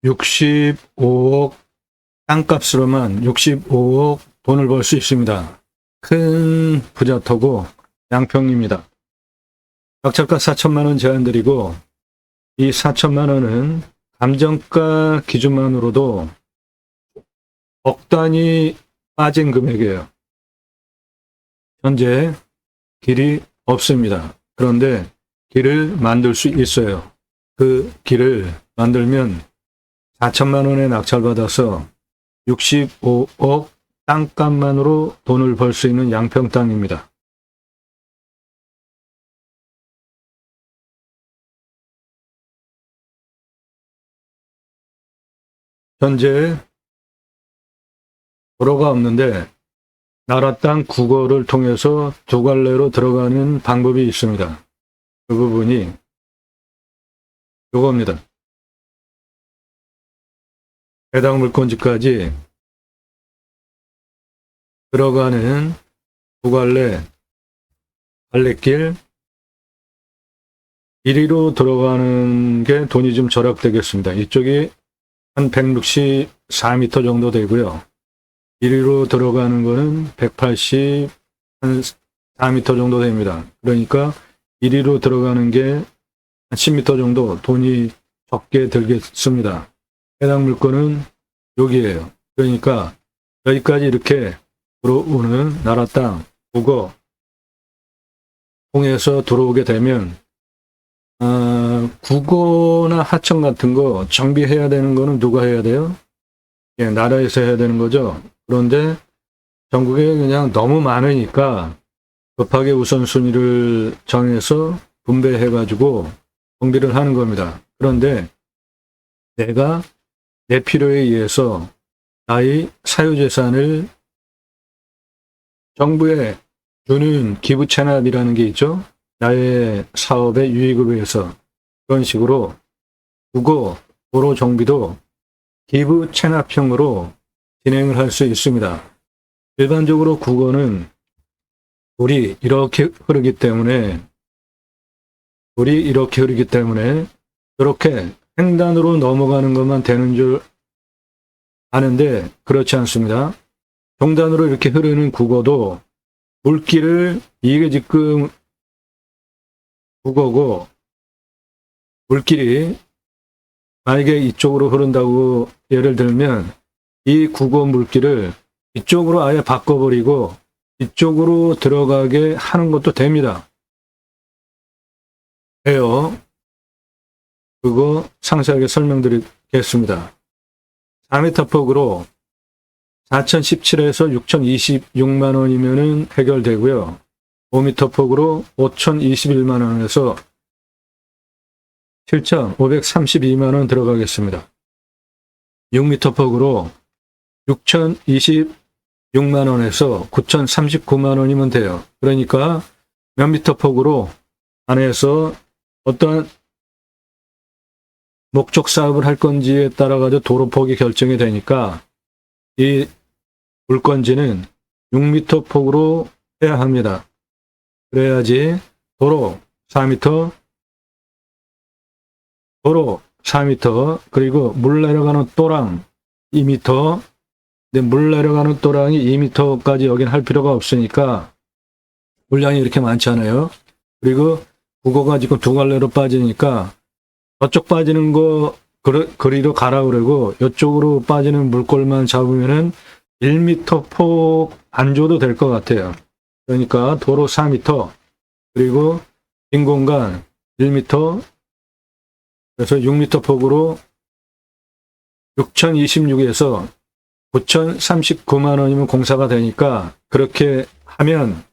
65억 땅값으로만 65억 돈을 벌 수 있습니다. 큰 부자토고 양평입니다. 낙찰가 4천만 원 제한드리고 이 4천만 원은 감정가 기준만으로도 억 단위 빠진 금액이에요. 현재 길이 없습니다. 그런데 길을 만들 수 있어요. 그 길을 만들면 4천만 원에 낙찰받아서 65억 땅값만으로 돈을 벌 수 있는 양평 땅입니다. 현재 도로가 없는데 나라 땅 국어를 통해서 두 갈래로 들어가는 방법이 있습니다. 그 부분이 이겁니다. 해당 물건지까지 들어가는 두 갈래길 이리로 들어가는 게 돈이 좀 절약되겠습니다. 이쪽이 한 164m 정도 되고요. 이리로 들어가는 거는 184m 정도 됩니다. 그러니까 이리로 들어가는 게 한 10m 정도 돈이 적게 들겠습니다. 해당 물건은 여기에요. 그러니까 여기까지 이렇게 들어오는 나라 땅, 국어 통해서 들어오게 되면 국어나 하청 같은 거 정비해야 되는 거는 누가 해야 돼요? 예, 나라에서 해야 되는 거죠. 그런데 전국에 그냥 너무 많으니까 급하게 우선순위를 정해서 분배해가지고 정비를 하는 겁니다. 그런데 내가 내 필요에 의해서 나의 사유재산을 정부에 주는 기부 체납이라는 게 있죠. 나의 사업의 유익을 위해서 그런 식으로 국어, 도로 정비도 기부 체납형으로 진행을 할 수 있습니다. 일반적으로 국어는 물이 이렇게 흐르기 때문에 이렇게 횡단으로 넘어가는 것만 되는 줄 아는데 그렇지 않습니다. 종단으로 이렇게 흐르는 국어도 물길을 이게 지금 국어고 물길이 만약에 이쪽으로 흐른다고 예를 들면 이 국어 물길을 이쪽으로 아예 바꿔버리고 이쪽으로 들어가게 하는 것도 됩니다. 해요. 그거 상세하게 설명드리겠습니다. 4m 폭으로 4,017에서 6,026만 원이면은 해결되고요. 5m 폭으로 5,021만 원에서 7,532만 원 들어가겠습니다. 6m 폭으로 6,026만 원에서 9,039만 원이면 돼요. 그러니까 몇 미터 폭으로 안에서 어떠한 목적 사업을 할 건지에 따라 가지고 도로폭이 결정이 되니까 이 물건지는 6m 폭으로 해야 합니다. 그래야지 도로 4m, 그리고 물 내려가는 또랑 2m, 근데 물 내려가는 또랑이 2m까지 여긴 할 필요가 없으니까 물량이 이렇게 많지 않아요. 그리고 국어가 지금 두 갈래로 빠지니까 저쪽 빠지는 거 그리로 가라 그러고 이쪽으로 빠지는 물골만 잡으면은 1m 폭 안 줘도 될 것 같아요. 그러니까 도로 4m 그리고 빈 공간 1m 그래서 6m 폭으로 6,026에서 9,039만 원이면 공사가 되니까 그렇게 하면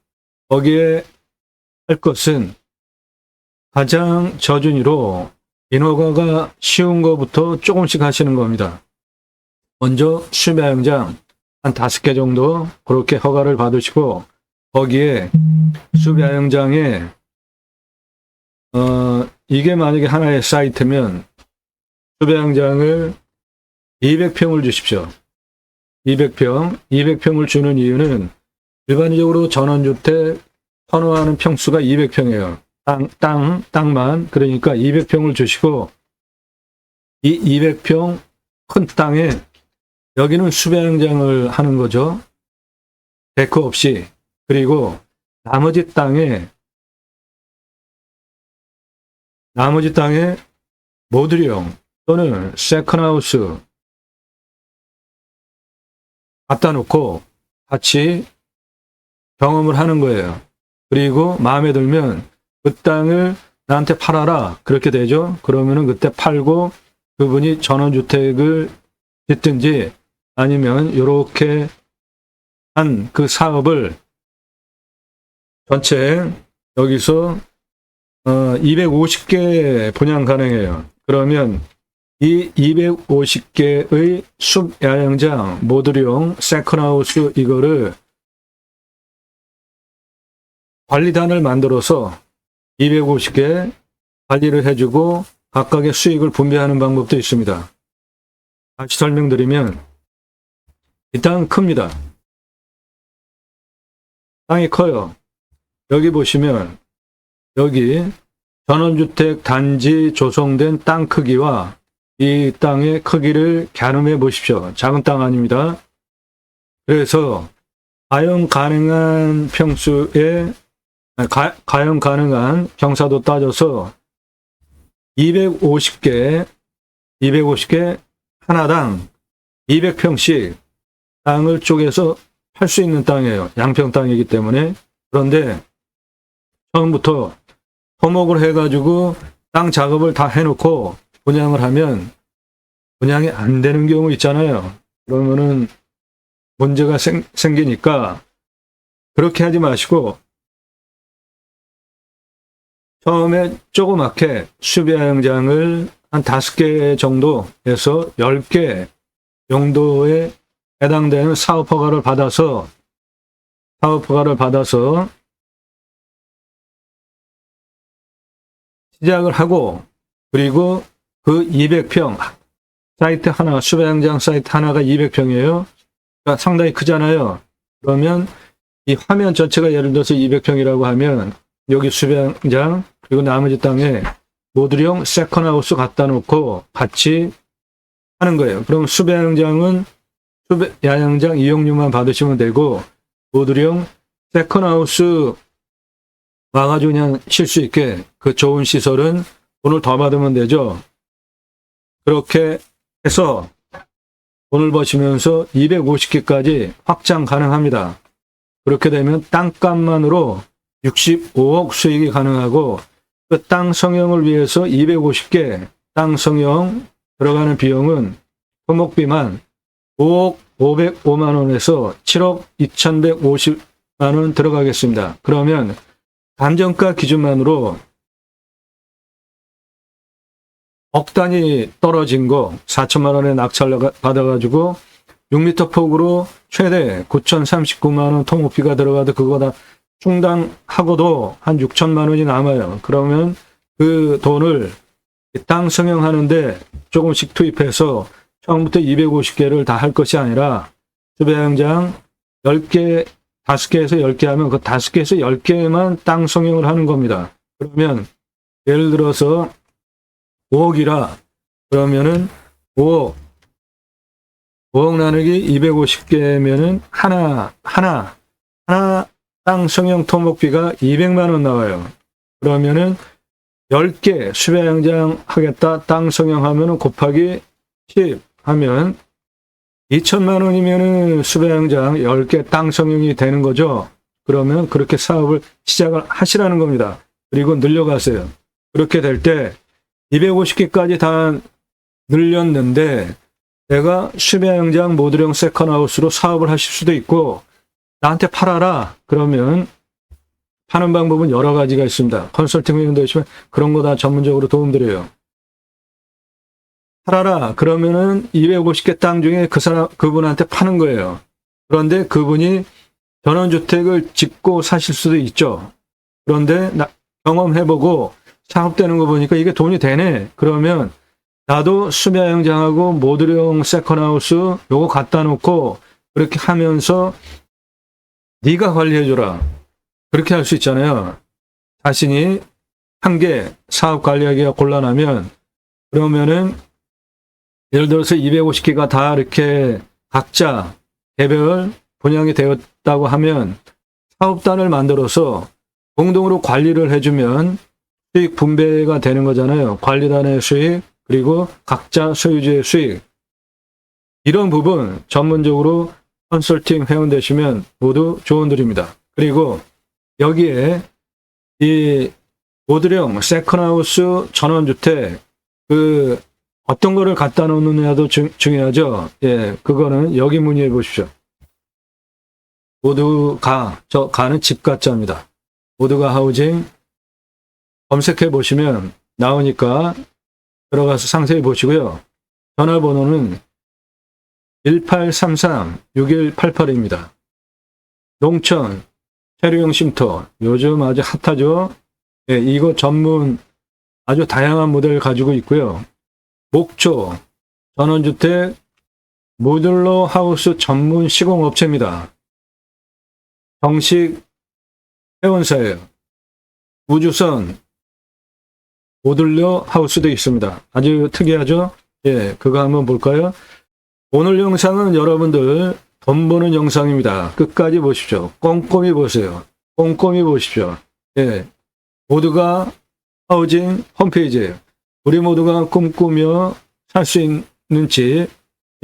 거기에 할 것은 가장 저준위로 인허가가 쉬운 것부터 조금씩 하시는 겁니다. 먼저 수배양장 한 5개 정도 그렇게 허가를 받으시고 거기에 수배양장에 이게 만약에 하나의 사이트면 수배양장을 200평을 주십시오. 200평을 주는 이유는 일반적으로 전원주택 선호하는 평수가 200평이에요. 땅만. 그러니까 200평을 주시고 이 200평 큰 땅에 여기는 수배양장을 하는 거죠. 데크 없이. 그리고 나머지 땅에 모듈형 또는 세컨하우스 갖다 놓고 같이 경험을 하는 거예요. 그리고 마음에 들면 그 땅을 나한테 팔아라. 그렇게 되죠. 그러면은 그때 팔고 그분이 전원주택을 짓든지 아니면 이렇게 한 그 사업을 전체 여기서 250개 분양 가능해요. 그러면 이 250개의 숲야영장, 모듈형, 세컨하우스 이거를 관리단을 만들어서 250개 관리를 해주고 각각의 수익을 분배하는 방법도 있습니다. 다시 설명드리면 이 땅은 큽니다. 땅이 커요. 여기 보시면 여기 전원주택 단지 조성된 땅 크기와 이 땅의 크기를 가늠해 보십시오. 작은 땅 아닙니다. 그래서 가용 가능한 평수에 가용 가능한 경사도 따져서 250개 하나당 200평씩 땅을 쪼개서 팔 수 있는 땅이에요. 양평 땅이기 때문에. 그런데 처음부터 토목을 해가지고 땅 작업을 다 해놓고 분양을 하면 분양이 안 되는 경우 있잖아요. 그러면은 문제가 생기니까 그렇게 하지 마시고 처음에 조그맣게 숲야영장을 한 5개 정도에서 10개 정도에 해당되는 사업허가를 받아서 시작을 하고, 그리고 그 200평 사이트 하나, 숲야영장 사이트 하나가 200평이에요. 그러니까 상당히 크잖아요. 그러면 이 화면 전체가 예를 들어서 200평이라고 하면 여기 숲야영장 그리고 나머지 땅에 모듈형 세컨하우스 갖다 놓고 같이 하는 거예요. 그럼 숲야영장 이용료만 받으시면 되고 모듈형 세컨하우스 와가지고 그냥 쉴 수 있게 그 좋은 시설은 돈을 더 받으면 되죠. 그렇게 해서 돈을 버시면서 250개까지 확장 가능합니다. 그렇게 되면 땅값만으로 65억 수익이 가능하고 그 땅 성형을 위해서 250개 땅 성형 들어가는 비용은 토목비만 5억 505만 원에서 7억 2150만 원 들어가겠습니다. 그러면 감정가 기준만으로 억 단위 떨어진 거 4천만 원에 낙찰 받아가지고 6m 폭으로 최대 9,039만 원 토목비가 들어가도 그거 다 충당하고도 한 6천만 원이 남아요. 그러면 그 돈을 땅 성형하는데 조금씩 투입해서 처음부터 250개를 다 할 것이 아니라 숲야영장 10개, 5개에서 10개 하면 그 5개에서 10개만 땅 성형을 하는 겁니다. 그러면 예를 들어서 5억이라 그러면은 5억 나누기 250개면은 하나 땅 성형 토목비가 200만 원 나와요. 그러면은 10개 숲야영장 하겠다 땅 성형하면은 곱하기 10 하면 2천만 원이면은 숲야영장 10개 땅 성형이 되는 거죠. 그러면 그렇게 사업을 시작을 하시라는 겁니다. 그리고 늘려가세요. 그렇게 될 때 250개까지 다 늘렸는데 내가 숲야영장 모듈형 세컨하우스로 사업을 하실 수도 있고 나한테 팔아라. 그러면 파는 방법은 여러 가지가 있습니다. 컨설팅 회원도 있지만 그런 거 다 전문적으로 도움드려요. 팔아라. 그러면은 250개 땅 중에 그분한테 파는 거예요. 그런데 그분이 전원주택을 짓고 사실 수도 있죠. 그런데 경험해보고 사업되는 거 보니까 이게 돈이 되네. 그러면 나도 숲야영장하고 모듈형 세컨하우스 요거 갖다 놓고 그렇게 하면서 네가 관리해줘라. 그렇게 할 수 있잖아요. 자신이 한 개 사업 관리하기가 곤란하면 그러면은 예를 들어서 250개가 다 이렇게 각자 개별 분양이 되었다고 하면 사업단을 만들어서 공동으로 관리를 해주면 수익 분배가 되는 거잖아요. 관리단의 수익, 그리고 각자 소유주의 수익. 이런 부분 전문적으로 컨설팅 회원 되시면 모두 조언드립니다. 그리고 여기에 이 모듈형 세컨하우스 전원주택 어떤 거를 갖다 놓느냐도 중요하죠. 예, 그거는 여기 문의해 보십시오. 모두가, 저 가는 집가짜입니다. 모두가 하우징 검색해 보시면 나오니까 들어가서 상세히 보시고요. 전화번호는 1833-6188입니다. 농촌 체류용 쉼터 요즘 아주 핫하죠. 예, 이거 전문 아주 다양한 모델을 가지고 있고요. 목초 전원주택 모듈러 하우스 전문 시공업체입니다. 정식 회원사예요. 우주선 모듈러 하우스도 있습니다. 아주 특이하죠? 예, 그거 한번 볼까요? 오늘 영상은 여러분들 돈 버는 영상입니다. 끝까지 보십시오. 꼼꼼히 보세요. 꼼꼼히 보십시오. 예, 모두가 하우징 홈페이지예요. 우리 모두가 꿈꾸며 살 수 있는 집,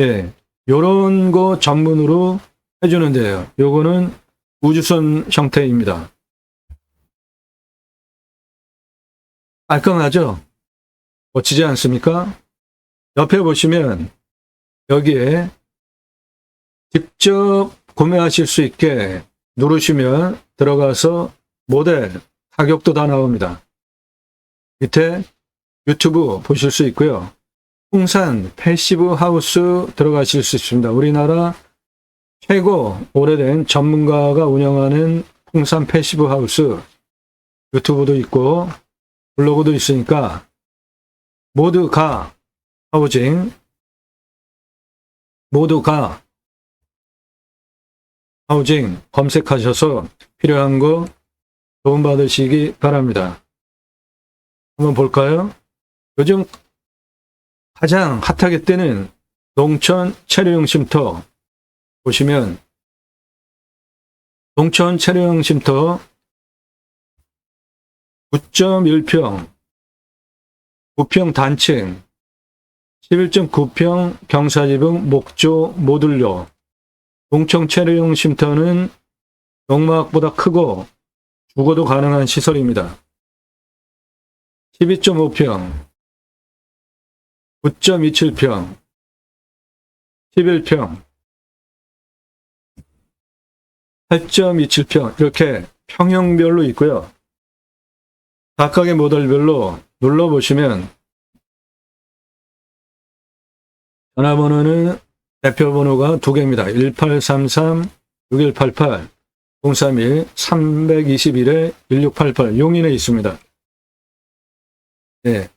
예, 요런 거 전문으로 해주는데요. 요거는 우주선 형태입니다. 깔끔하죠? 멋지지 않습니까? 옆에 보시면 여기에 직접 구매하실 수 있게 누르시면 들어가서 모델 가격도 다 나옵니다. 밑에 유튜브 보실 수 있고요. 풍산 패시브 하우스 들어가실 수 있습니다. 우리나라 최고 오래된 전문가가 운영하는 풍산 패시브 하우스 유튜브도 있고 블로그도 있으니까 모두가 하우징 모두가 하우징 검색하셔서 필요한 거 도움받으시기 바랍니다. 한번 볼까요? 요즘 가장 핫하게 뜨는 농촌 체류용 쉼터 보시면 농촌 체류용 쉼터 9.1평 9평 단층 11.9평 경사지붕 목조 모듈러 농촌 체류용 쉼터는 농막보다 크고 주거도 가능한 시설입니다. 12.5평 9.27평 11평 8.27평 이렇게 평형별로 있고요. 각각의 모델별로 눌러보시면 전화번호는 대표번호가 두 개입니다. 1833-6188 031-321-1688 용인에 있습니다. 네,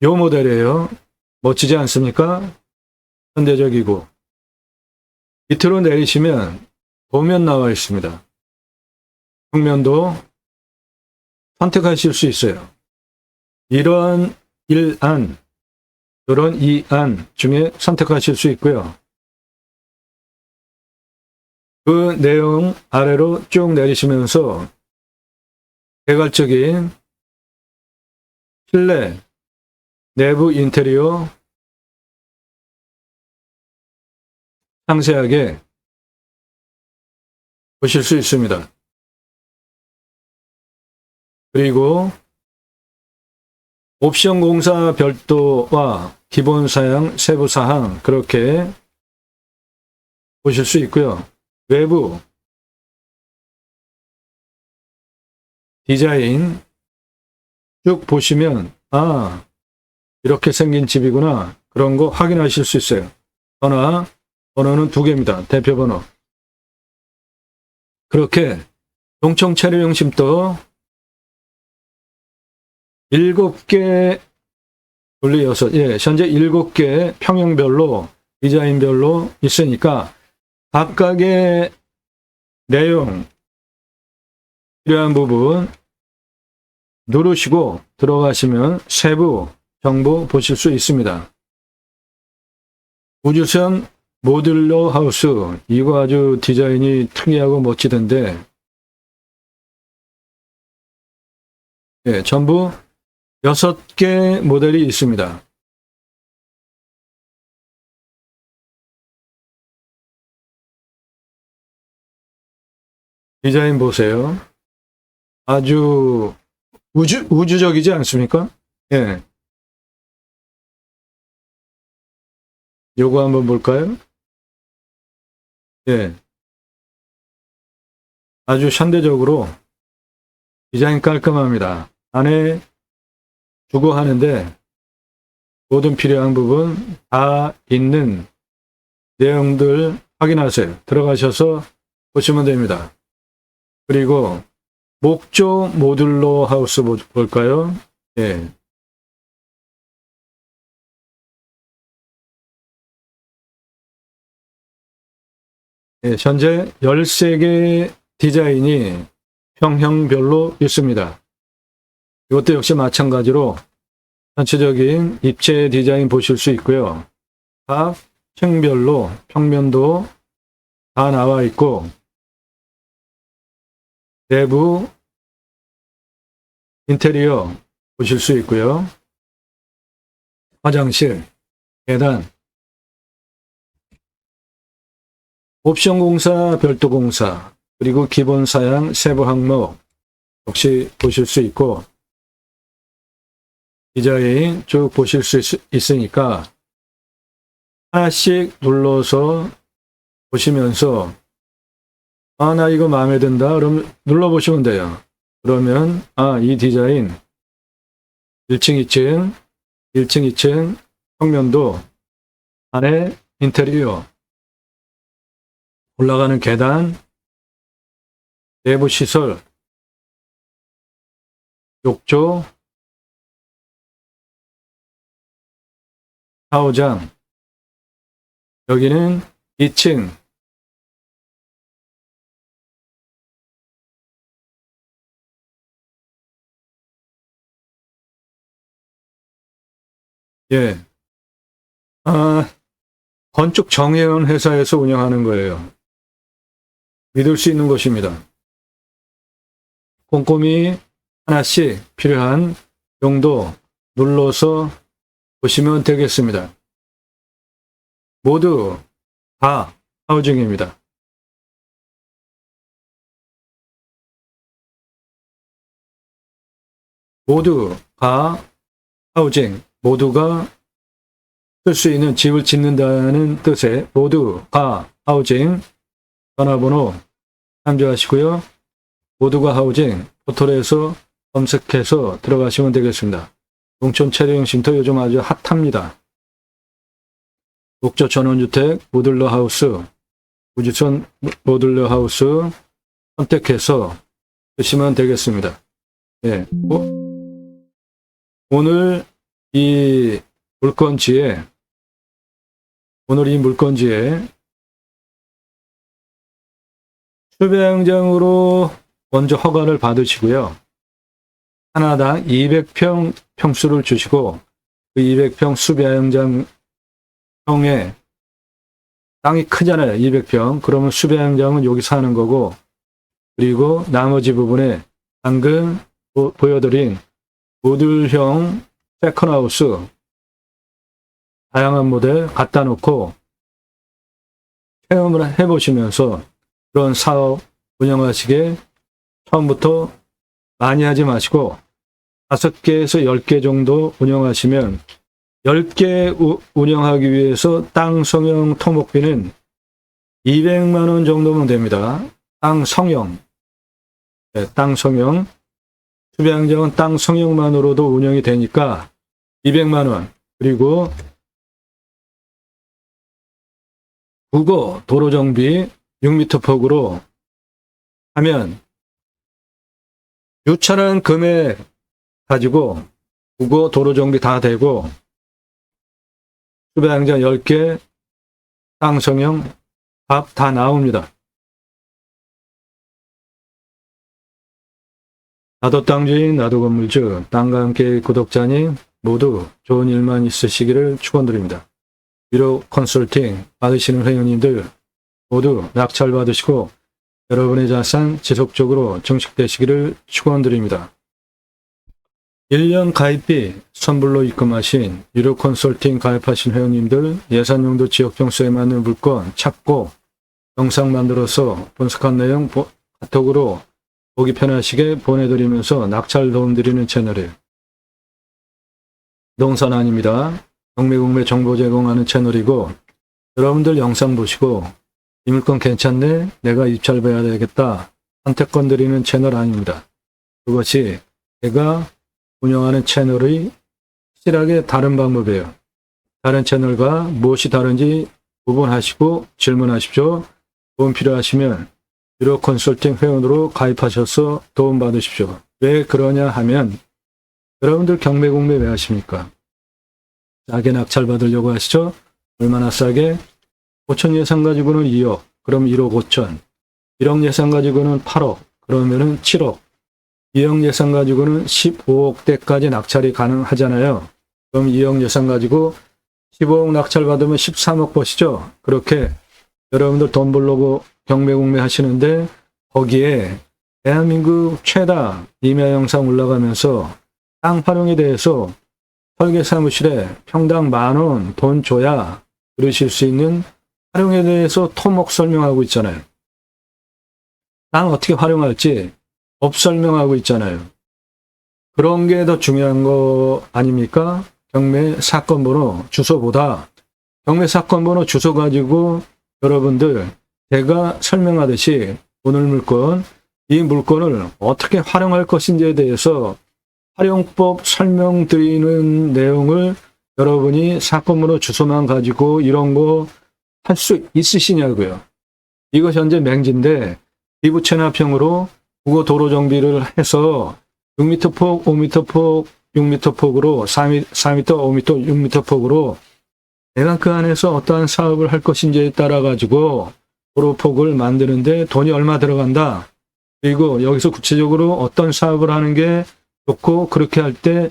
요 모델이에요. 멋지지 않습니까? 현대적이고 밑으로 내리시면 도면 나와 있습니다. 평면도 선택하실 수 있어요. 이런 1안, 이런 2안 중에 선택하실 수 있고요. 그 내용 아래로 쭉 내리시면서 개괄적인 실내, 내부 인테리어 상세하게 보실 수 있습니다. 그리고 옵션 공사 별도와 기본 사양, 세부 사항 그렇게 보실 수 있고요. 외부 디자인 쭉 보시면 이렇게 생긴 집이구나 그런 거 확인하실 수 있어요. 번호는 두 개입니다. 대표번호. 그렇게 농촌 체류용 쉼터 7개 분리 6, 현재 7개 평형별로 디자인별로 있으니까 각각의 내용 필요한 부분 누르시고 들어가시면 세부 정보 보실 수 있습니다. 우주선 모듈러 하우스. 이거 아주 디자인이 특이하고 멋지던데, 예, 전부 6개 모델이 있습니다. 디자인 보세요. 아주 우주적이지 않습니까? 예. 요거 한번 볼까요? 예. 아주 현대적으로 디자인 깔끔합니다. 안에 주거하는데 모든 필요한 부분 다 있는 내용들 확인하세요. 들어가셔서 보시면 됩니다. 그리고 목조 모듈러 하우스 볼까요? 예. 예, 현재 13개 디자인이 평형별로 있습니다. 이것도 역시 마찬가지로 전체적인 입체 디자인 보실 수 있고요. 각 층별로 평면도 다 나와 있고, 내부 인테리어 보실 수 있고요. 화장실, 계단, 옵션 공사, 별도 공사, 그리고 기본 사양 세부 항목 역시 보실 수 있고, 디자인 쭉 보실 수 있으니까 하나씩 눌러서 보시면서 아, 나 이거 마음에 든다. 그럼 눌러보시면 돼요. 그러면 아, 이 디자인 1층, 2층, 1층, 2층 평면도, 안에 인테리어, 올라가는 계단, 내부 시설, 욕조, 샤워장, 여기는 2층, 예, 건축 정혜원 회사에서 운영하는 거예요. 믿을 수 있는 곳입니다. 꼼꼼히 하나씩 필요한 용도 눌러서 보시면 되겠습니다. 모두 다 하우징입니다. 모두 다 하우징, 모두가 쓸 수 있는 집을 짓는다는 뜻의 모두 다 하우징. 전화번호 참조하시고요. 모두가 하우징 포털에서 검색해서 들어가시면 되겠습니다. 농촌 체류형 쉼터 요즘 아주 핫합니다. 목조 전원주택 모듈러 하우스, 우주선 모듈러 하우스 선택해서 쓰시면 되겠습니다. 예. 오늘 이 물건지에 수배양장으로 먼저 허가를 받으시고요. 하나당 200평 평수를 주시고, 그 200평 수배양장형에 땅이 크잖아요. 200평. 그러면 수배양장은 여기서 하는 거고, 그리고 나머지 부분에 방금 보여드린 모듈형 세컨하우스 다양한 모델 갖다 놓고 체험을 해보시면서 그런 사업 운영하시게 처음부터 많이 하지 마시고 5개에서 10개 정도 운영하시면 10개 운영하기 위해서 땅 성형 토목비는 200만 원 정도면 됩니다. 땅 성형. 네, 땅 성형. 수배양장은 땅 성형만으로도 운영이 되니까 200만 원. 그리고 국어 도로 정비 6m 폭으로 하면 유찰한 금액 가지고 국어 도로 정비 다 되고 수배양장 10개, 땅 성형 밥 다 나옵니다. 나도 땅주인, 나도 건물주, 땅과 함께 구독자님 모두 좋은 일만 있으시기를 축원드립니다. 유료 컨설팅 받으시는 회원님들 모두 낙찰 받으시고 여러분의 자산 지속적으로 증식되시기를 축원드립니다. 1년 가입비 선불로 입금하신 유료 컨설팅 가입하신 회원님들 예산용도 지역평수에 맞는 물건 찾고 영상 만들어서 분석한 내용 카톡으로 보기 편하시게 보내드리면서 낙찰 도움드리는 채널이에요. 부동산 아닙니다. 경매공매 정보 제공하는 채널이고 여러분들 영상 보시고 이 물건 괜찮네? 내가 입찰해야 되겠다. 선택권 드리는 채널 아닙니다. 그것이 제가 운영하는 채널의 확실하게 다른 방법이에요. 다른 채널과 무엇이 다른지 구분하시고 질문하십시오. 도움 필요하시면 유료 컨설팅 회원으로 가입하셔서 도움 받으십시오. 왜 그러냐 하면 여러분들 경매공매 왜 하십니까? 싸게 낙찰 받으려고 하시죠? 얼마나 싸게? 5천 예산 가지고는 2억, 그럼 1억 5천. 1억 예산 가지고는 8억, 그러면은 7억. 2억 예산 가지고는 15억대까지 낙찰이 가능하잖아요. 그럼 2억 예산 가지고 15억 낙찰 받으면 13억 버시죠? 그렇게 여러분들 돈 벌려고 경매공매 하시는데 거기에 대한민국 최다 임야 영상 올라가면서 땅 활용에 대해서 설계사무실에 평당 10,000원 돈 줘야 그러실 수 있는 활용에 대해서 토목 설명하고 있잖아요. 땅 어떻게 활용할지 법 설명하고 있잖아요. 그런 게 더 중요한 거 아닙니까? 경매 사건 번호 주소보다 경매 사건 번호 주소 가지고 여러분들 제가 설명하듯이 오늘 물건, 이 물건을 어떻게 활용할 것인지에 대해서 활용법 설명드리는 내용을 여러분이 사건 번호 주소만 가지고 이런 거 할 수 있으시냐고요. 이거 현재 맹지인데 기부 체납형으로 국어 도로 정비를 해서 6m 폭, 5m 폭, 6m 폭으로 4m, 5m, 6m 폭으로 내가 그 안에서 어떠한 사업을 할 것인지에 따라 가지고 도로 폭을 만드는데 돈이 얼마 들어간다. 그리고 여기서 구체적으로 어떤 사업을 하는 게 좋고 그렇게 할 때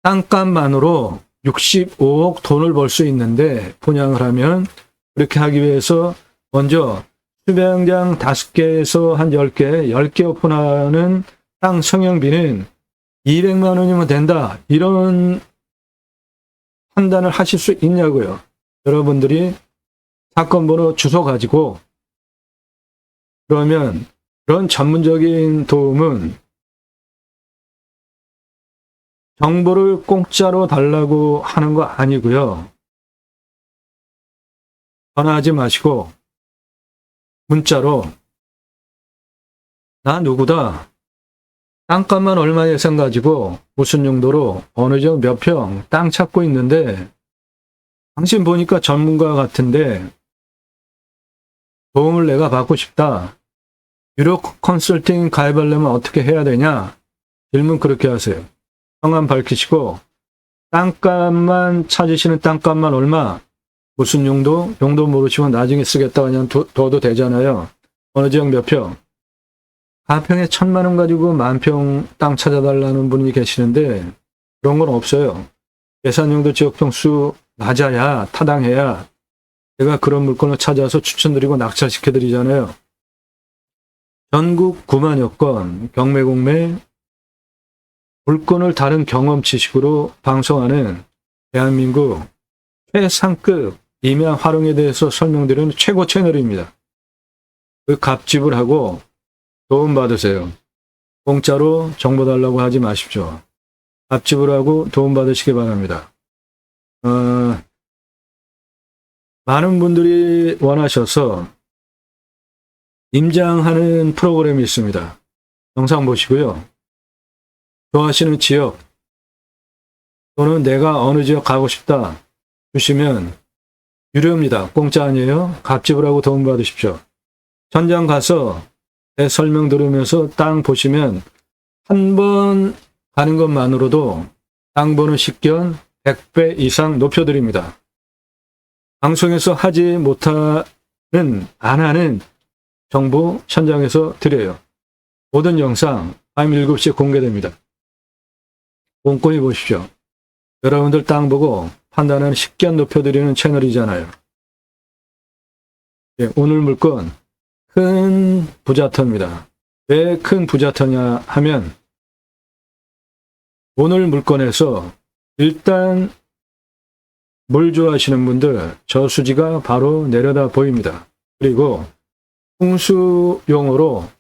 땅값만으로 65억 돈을 벌 수 있는데 분양을 하면 그렇게 하기 위해서 먼저 수배양장 5개에서 한 10개, 10개 오픈하는 땅 성형비는 200만 원이면 된다. 이런 판단을 하실 수 있냐고요. 여러분들이 사건 번호 주소 가지고 그러면 그런 전문적인 도움은 정보를 공짜로 달라고 하는 거 아니고요. 전화하지 마시고 문자로 나 누구다. 땅값만 얼마 예산 가지고 무슨 용도로 어느 정도 몇 평 땅 찾고 있는데 당신 보니까 전문가 같은데 도움을 내가 받고 싶다. 유료 컨설팅 가입하려면 어떻게 해야 되냐? 질문 그렇게 하세요. 성함 밝히시고 땅값만 찾으시는 땅값만 얼마? 무슨 용도? 용도 모르시면 나중에 쓰겠다 그냥 둬도 되잖아요. 어느 지역 몇 평? 가평에 1,000만 원 가지고 10,000평 땅 찾아달라는 분이 계시는데 그런 건 없어요. 예산용도 지역평수 낮아야 타당해야 제가 그런 물건을 찾아서 추천드리고 낙찰시켜드리잖아요. 전국 9만여 건 경매공매 물건을 다른 경험치식으로 방송하는 대한민국 최상급 임야 활용에 대해서 설명드리는 최고 채널입니다. 그 값집을 하고 도움 받으세요. 공짜로 정보 달라고 하지 마십시오. 값집을 하고 도움 받으시기 바랍니다. 많은 분들이 원하셔서 임장하는 프로그램이 있습니다. 영상 보시고요. 좋아하시는 지역 또는 내가 어느 지역 가고 싶다 주시면 유료입니다. 공짜 아니에요. 값집을 하고 도움 받으십시오. 현장 가서 내 설명 들으면서 땅 보시면 한 번 가는 것만으로도 땅 보는 식견 100배 이상 높여드립니다. 방송에서 하지 못하는 안 하는 정보 현장에서 드려요. 모든 영상 밤 7시에 공개됩니다. 꼼꼼히 보십시오. 여러분들 땅 보고 판단을 쉽게 높여드리는 채널이잖아요. 예, 오늘 물건 큰 부자터입니다. 왜 큰 부자터냐 하면 오늘 물건에서 일단 물 좋아하시는 분들 저수지가 바로 내려다 보입니다. 그리고 풍수 용어로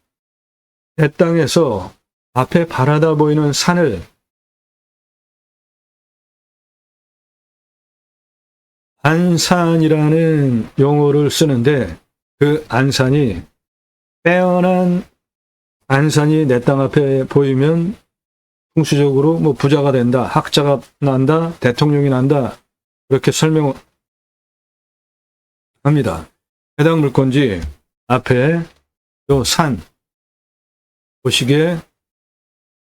내 땅에서 앞에 바라다 보이는 산을 안산이라는 용어를 쓰는데 그 안산이 빼어난 안산이 내 땅 앞에 보이면 풍수적으로 뭐 부자가 된다, 학자가 난다, 대통령이 난다 그렇게 설명합니다. 해당 물건지 앞에 요 산 보시기에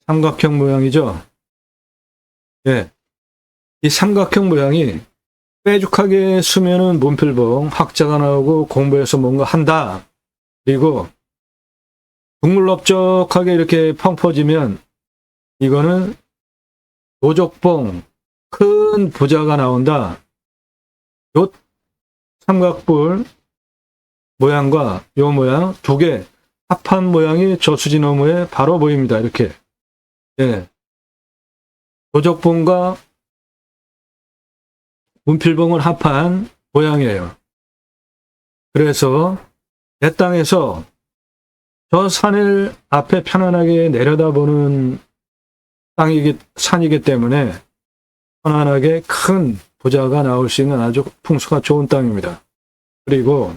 삼각형 모양이죠. 예, 이 삼각형 모양이 빼죽하게 쓰면은 문필봉 학자가 나오고 공부해서 뭔가 한다. 그리고 둥글럽적하게 이렇게 펑퍼지면 이거는 노족봉 큰 부자가 나온다. 요 삼각뿔 모양과 요 모양 두 개 합한 모양이 저수지 너머에 바로 보입니다. 이렇게. 예. 노족봉과 문필봉을 합한 모양이에요. 그래서 내 땅에서 저 산을 앞에 편안하게 내려다보는 산이기 때문에 편안하게 큰 부자가 나올 수 있는 아주 풍수가 좋은 땅입니다. 그리고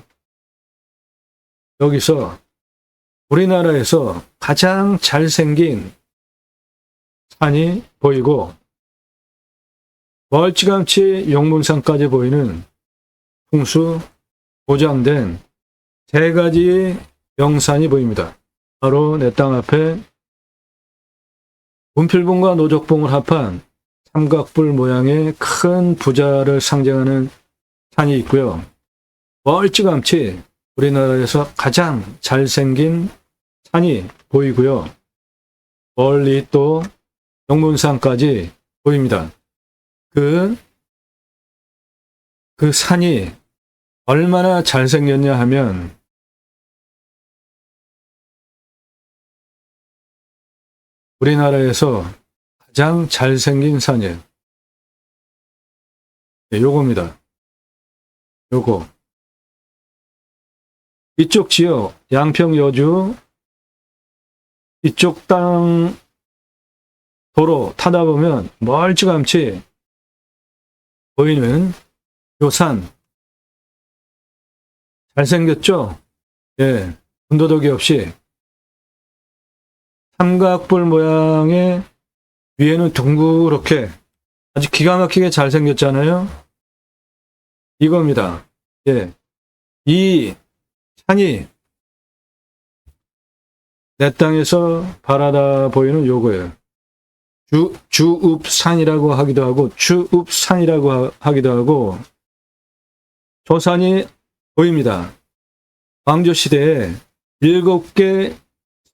여기서 우리나라에서 가장 잘생긴 산이 보이고 멀찌감치 용문산까지 보이는 풍수 보장된 세 가지 영산이 보입니다. 바로 내 땅 앞에 문필봉과 노족봉을 합한 삼각뿔 모양의 큰 부자를 상징하는 산이 있고요. 멀찌감치 우리나라에서 가장 잘생긴 산이 보이고요. 멀리 또 용문산까지 보입니다. 그 산이 얼마나 잘생겼냐 하면 우리나라에서 가장 잘생긴 산이에요. 네, 요겁니다. 요거. 이쪽 지역, 양평 여주, 이쪽 땅 도로 타다 보면 멀찌감치 보이는 요 산. 잘생겼죠? 예, 군더더기 없이. 삼각뿔 모양의 위에는 둥그렇게 아주 기가 막히게 잘생겼잖아요. 이겁니다. 예, 이 산이 내 땅에서 바라다 보이는 요거예요. 주읍산이라고 하기도 하고 주읍산이라고 하기도 하고 저 산이 보입니다. 왕조시대에 7개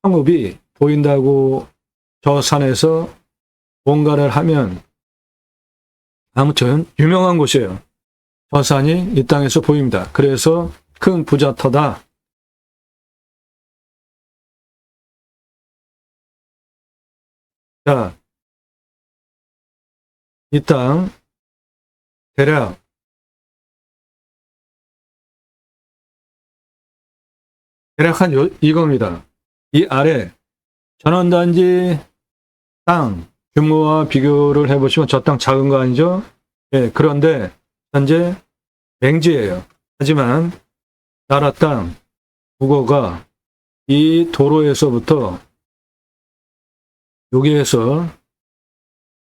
성읍이 보인다고 저 산에서 뭔가를 하면 아무튼 유명한 곳이에요. 저 산이 이 땅에서 보입니다. 그래서 큰 부자터다. 자, 이 땅 대략 한 이겁니다. 이 아래 전원단지 땅 규모와 비교를 해보시면 저 땅 작은 거 아니죠? 예, 그런데 현재 맹지예요. 하지만 나라 땅 국어가 이 도로에서부터 여기에서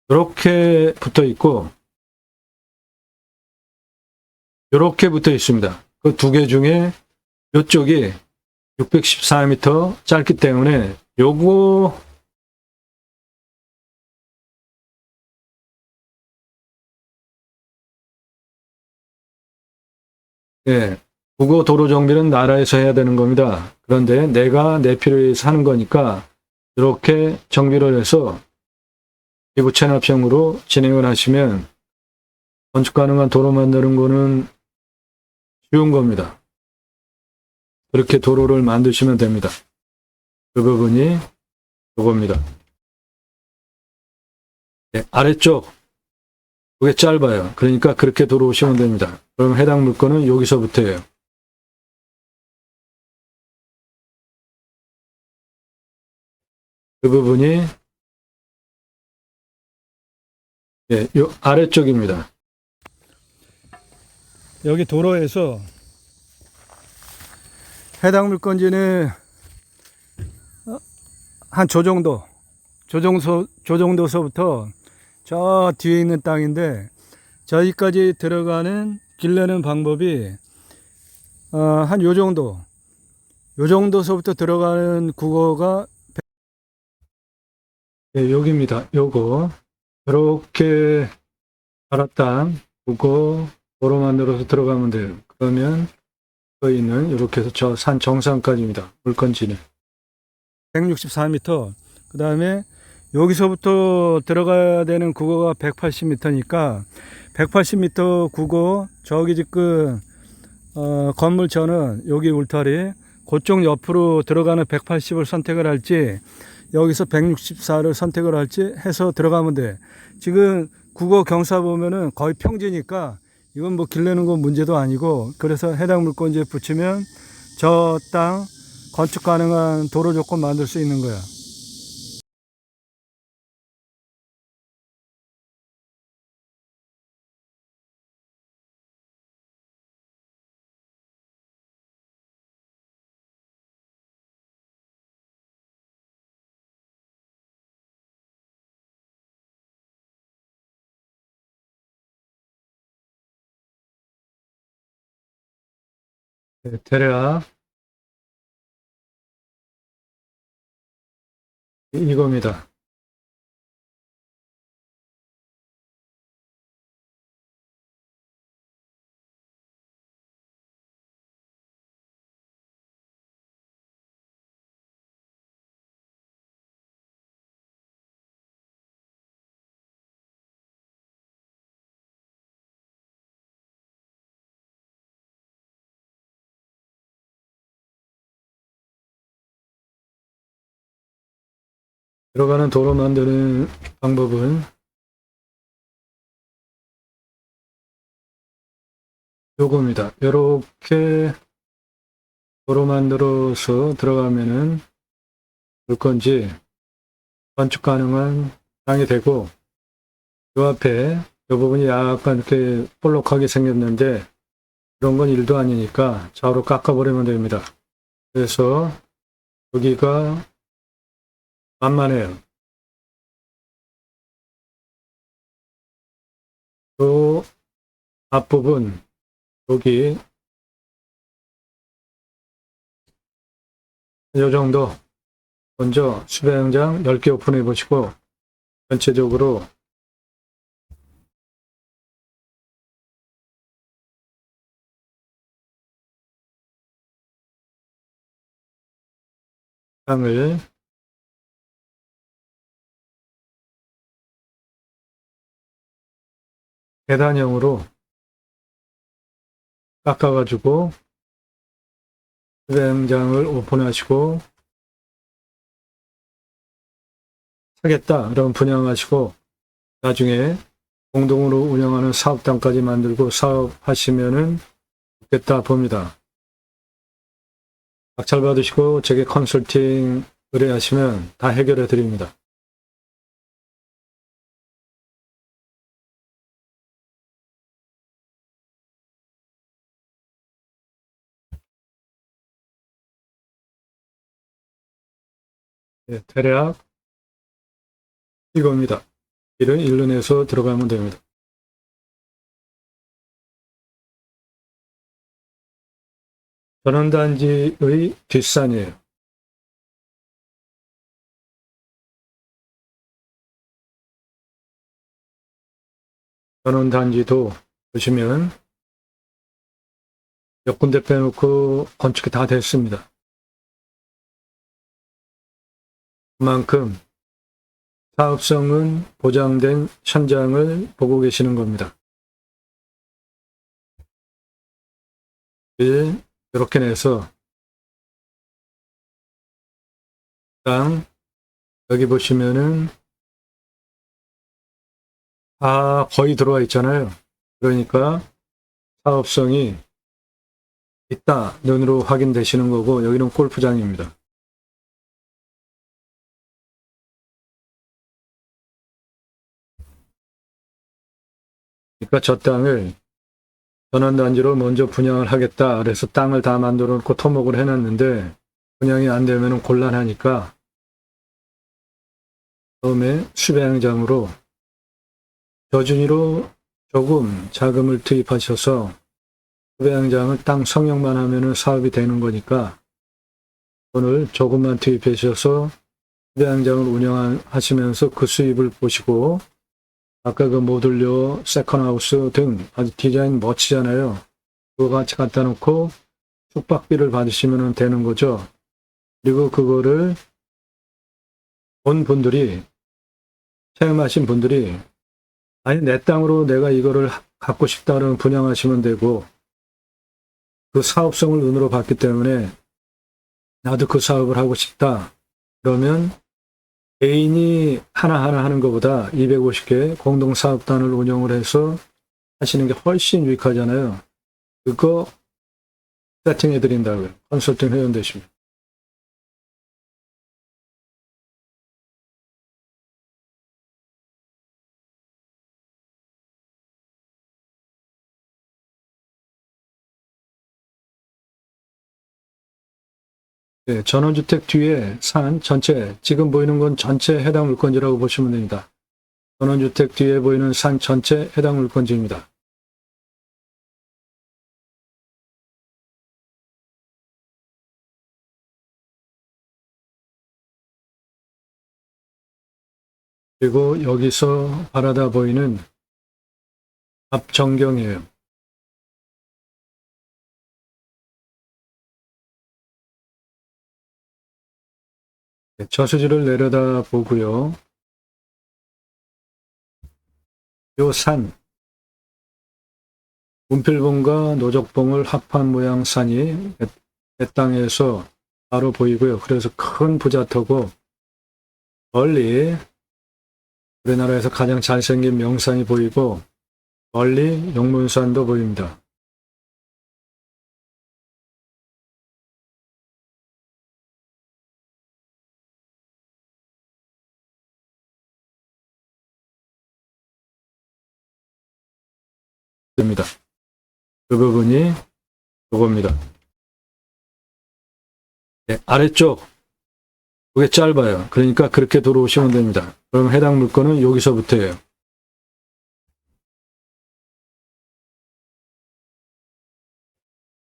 이렇게 붙어 있고 이렇게 붙어 있습니다. 그 두 개 중에 이쪽이 614m 짧기 때문에 요거 예, 국어 도로 정비는 나라에서 해야 되는 겁니다. 그런데 내가 내 필요에 의해서 하는 거니까 이렇게 정비를 해서 기부 체납형으로 진행을 하시면 건축 가능한 도로 만드는 거는 쉬운 겁니다. 그렇게 도로를 만드시면 됩니다. 그 부분이 이겁니다. 네, 아래쪽 그게 짧아요. 그러니까 그렇게 들어오시면 됩니다. 그럼 해당 물건은 여기서부터예요. 그 부분이 요 아래쪽입니다. 여기 도로에서 해당 물건지는 한 저 정도서부터 저 뒤에 있는 땅인데 저기까지 들어가는 길 내는 방법이 한 요 정도서부터 들어가는 국어가 여기입니다. 요거 이렇게 갈아땅 국어 도로 만들어서 들어가면 돼요. 그러면 저희는 이렇게 해서 저 산 정상까지입니다. 물건지는 164m. 그 다음에 여기서부터 들어가야 되는 국어가 180m니까 180m 국어 저기 지금 건물 저는 여기 울타리 그쪽 옆으로 들어가는 180을 선택을 할지 여기서 164를 선택을 할지 해서 들어가면 돼. 지금 국어 경사 보면은 거의 평지니까 이건 뭐 길 내는 건 문제도 아니고 그래서 해당 물건지에 붙이면 저 땅 건축 가능한 도로 조건 만들 수 있는 거야. 네, 대략 이겁니다. 들어가는 도로 만드는 방법은 요겁니다. 이렇게 도로 만들어서 들어가면은 물건지 건축 가능한 땅이 되고 요 앞에 요 부분이 약간 이렇게 볼록하게 생겼는데 그런 건 일도 아니니까 좌우로 깎아버리면 됩니다. 그래서 여기가 만만해요. 요 앞부분 여기 요 정도 먼저 수배현장 10개 오픈해 보시고 전체적으로 땅을 계단형으로 깎아가지고 수배현장을 오픈하시고 사겠다 그럼 분양하시고 나중에 공동으로 운영하는 사업단까지 만들고 사업하시면은 좋겠다 봅니다. 낙찰 받으시고 제게 컨설팅 의뢰하시면 다 해결해 드립니다. 네, 대략 이겁니다. 길은 일로 내서 들어가면 됩니다. 전원단지의 뒷산이에요. 전원단지도 보시면 몇 군데 빼놓고 건축이 다 됐습니다. 그만큼 사업성은 보장된 현장을 보고 계시는 겁니다. 이렇게 내서 땅 여기 보시면은 다 거의 들어와 있잖아요. 그러니까 사업성이 있다 눈으로 확인되시는 거고, 여기는 골프장입니다. 그러니까 저 땅을 전원단지로 먼저 분양을 하겠다. 그래서 땅을 다 만들어 놓고 토목을 해놨는데 분양이 안 되면 곤란하니까 처음에 수배양장으로 저준위로 조금 자금을 투입하셔서 수배양장을 땅 성형만 하면 사업이 되는 거니까 돈을 조금만 투입해 주셔서 수배양장을 운영하시면서 그 수입을 보시고, 아까 그 모듈러, 세컨하우스 등 아주 디자인 멋지잖아요. 그거 같이 갖다 놓고 숙박비를 받으시면 되는 거죠. 그리고 그거를 본 분들이, 체험하신 분들이 아니 내 땅으로 내가 이거를 갖고 싶다는 분양하시면 되고, 그 사업성을 눈으로 봤기 때문에 나도 그 사업을 하고 싶다. 그러면 개인이 하나하나 하는 것보다 250개 공동사업단을 운영을 해서 하시는 게 훨씬 유익하잖아요. 그거 세팅해 드린다고요. 컨설팅 회원 되시면. 네, 전원주택 뒤에 산 전체, 지금 보이는 건 전체 해당 물건지라고 보시면 됩니다. 전원주택 뒤에 보이는 산 전체 해당 물건지입니다. 그리고 여기서 바라다 보이는 앞 전경이에요. 네, 저수지를 내려다 보고요. 요 산, 문필봉과 노적봉을 합한 모양 산이 내 땅에서 바로 보이고요. 그래서 큰 부자터고, 멀리 우리나라에서 가장 잘생긴 명산이 보이고, 멀리 용문산도 보입니다. 됩니다. 그 부분이 요겁니다. 네, 아래쪽 그게 짧아요. 그러니까 그렇게 들어오시면 됩니다. 그럼 해당 물건은 여기서부터예요.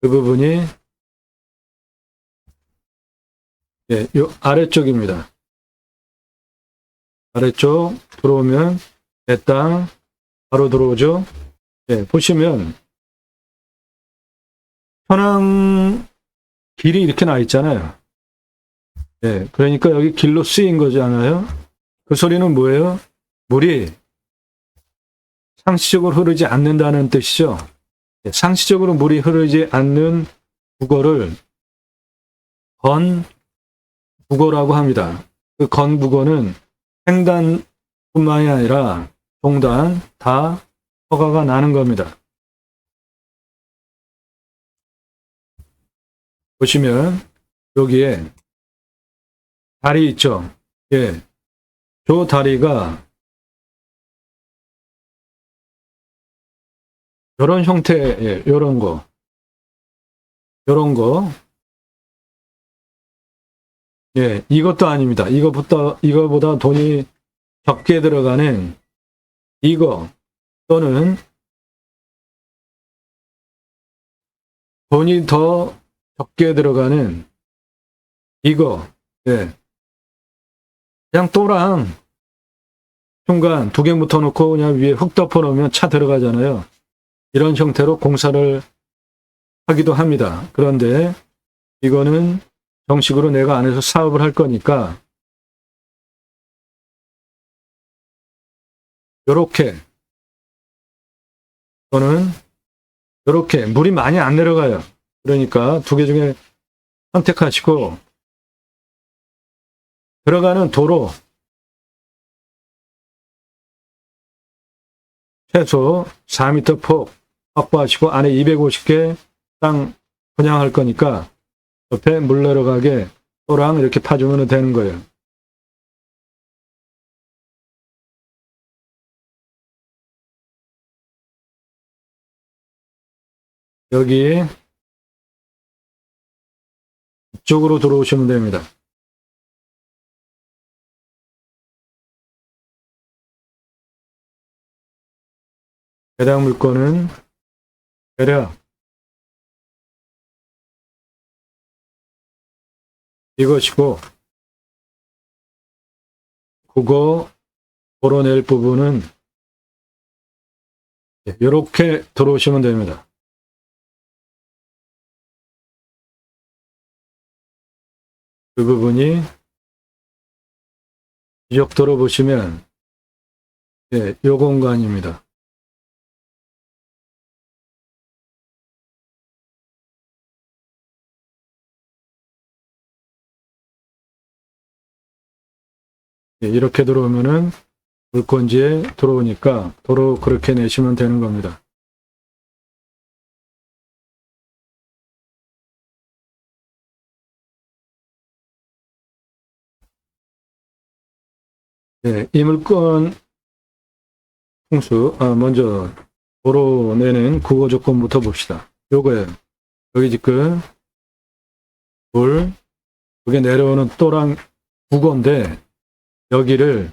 그 부분이 요 아래쪽입니다. 아래쪽 들어오면 내 땅 바로 들어오죠. 보시면 현황 길이 이렇게 나 있잖아요. 그러니까 여기 길로 쓰인 거잖아요. 그 소리는 뭐예요? 물이 상시적으로 흐르지 않는다는 뜻이죠. 상시적으로 물이 흐르지 않는 국어를 건국어라고 합니다. 그 건국어는 횡단뿐만이 아니라 동단 다 허가가 나는 겁니다. 보시면 여기에 다리 있죠. 저 다리가 이런 형태의 이런 거 이것도 아닙니다. 이거보다 돈이 적게 들어가는 이거, 또는 돈이 더 적게 들어가는 이거, 그냥 또랑 중간 두 개 붙어 놓고 그냥 위에 흙 덮어 놓으면 차 들어가잖아요. 이런 형태로 공사를 하기도 합니다. 그런데 이거는 정식으로 내가 안에서 사업을 할 거니까 요렇게, 또는 요렇게 물이 많이 안 내려가요. 그러니까 두 개 중에 선택하시고 들어가는 도로 최소 4m 폭 확보하시고 안에 250개 땅 분양할 거니까 옆에 물 내려가게 또랑 이렇게 파주면 되는 거예요. 여기 이쪽으로 들어오시면 됩니다. 해당 물건은 대략 이것이고, 그거 도로낼 부분은 이렇게 들어오시면 됩니다. 그 부분이 이쪽 들어보시면 요 공간입니다. 이렇게 들어오면은 물건지에 들어오니까 도로 그렇게 내시면 되는 겁니다. 이 물건 풍수, 먼저 도로 내는 구호 조건부터 봅시다. 요거예요. 여기 지금 그게 내려오는 또랑 국어인데 여기를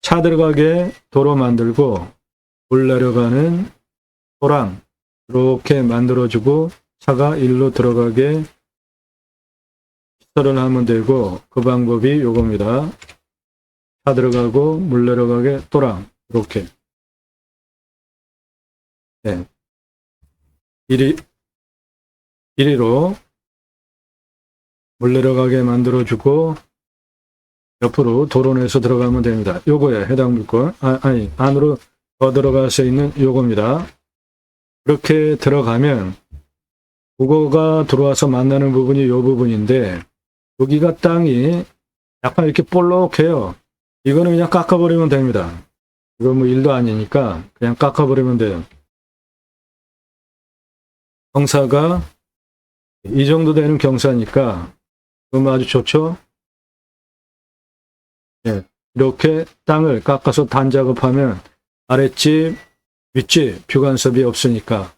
차 들어가게 도로 만들고 물 내려가는 또랑 이렇게 만들어주고 차가 일로 들어가게 시설을 하면 되고, 그 방법이 요겁니다. 차 들어가고 물 내려가게 또랑 이렇게 이리로 물 내려가게 만들어주고 옆으로 도로 내서 들어가면 됩니다. 요거에 해당 물건, 안으로 더 들어가서 있는 요겁니다. 이렇게 들어가면 국어가 들어와서 만나는 부분이 요 부분인데, 여기가 땅이 약간 이렇게 볼록해요. 이거는 그냥 깎아버리면 됩니다. 이건 뭐 일도 아니니까 그냥 깎아버리면 돼요. 경사가 이 정도 되는 경사니까 그럼 아주 좋죠. 이렇게 땅을 깎아서 단작업하면 아랫집, 윗집 표간섭이 없으니까.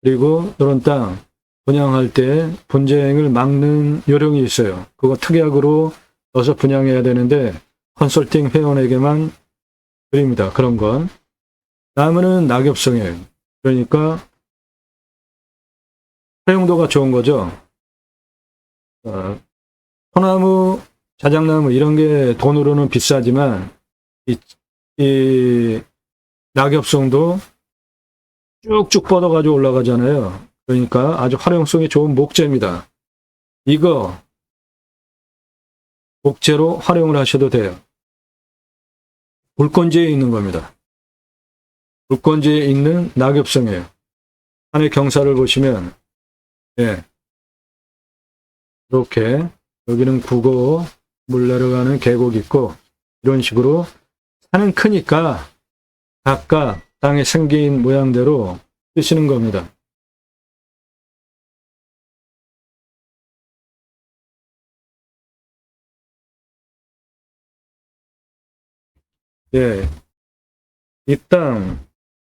그리고 이런 땅 분양할 때 분쟁을 막는 요령이 있어요. 그거 특약으로 넣어서 분양해야 되는데 컨설팅 회원에게만 드립니다. 그런 건. 나무는 낙엽성이에요. 그러니까 활용도가 좋은 거죠. 소나무, 자작나무 이런 게 돈으로는 비싸지만 이 낙엽성도 쭉쭉 뻗어가지고 올라가잖아요. 그러니까 아주 활용성이 좋은 목재입니다. 이거 목재로 활용을 하셔도 돼요. 물건지에 있는 겁니다. 물건지에 있는 낙엽성이에요. 안에 경사를 보시면 이렇게 여기는 국어 물 내려가는 계곡 있고, 이런 식으로 산은 크니까 각각 땅에 생긴 모양대로 쓰시는 겁니다. 이 땅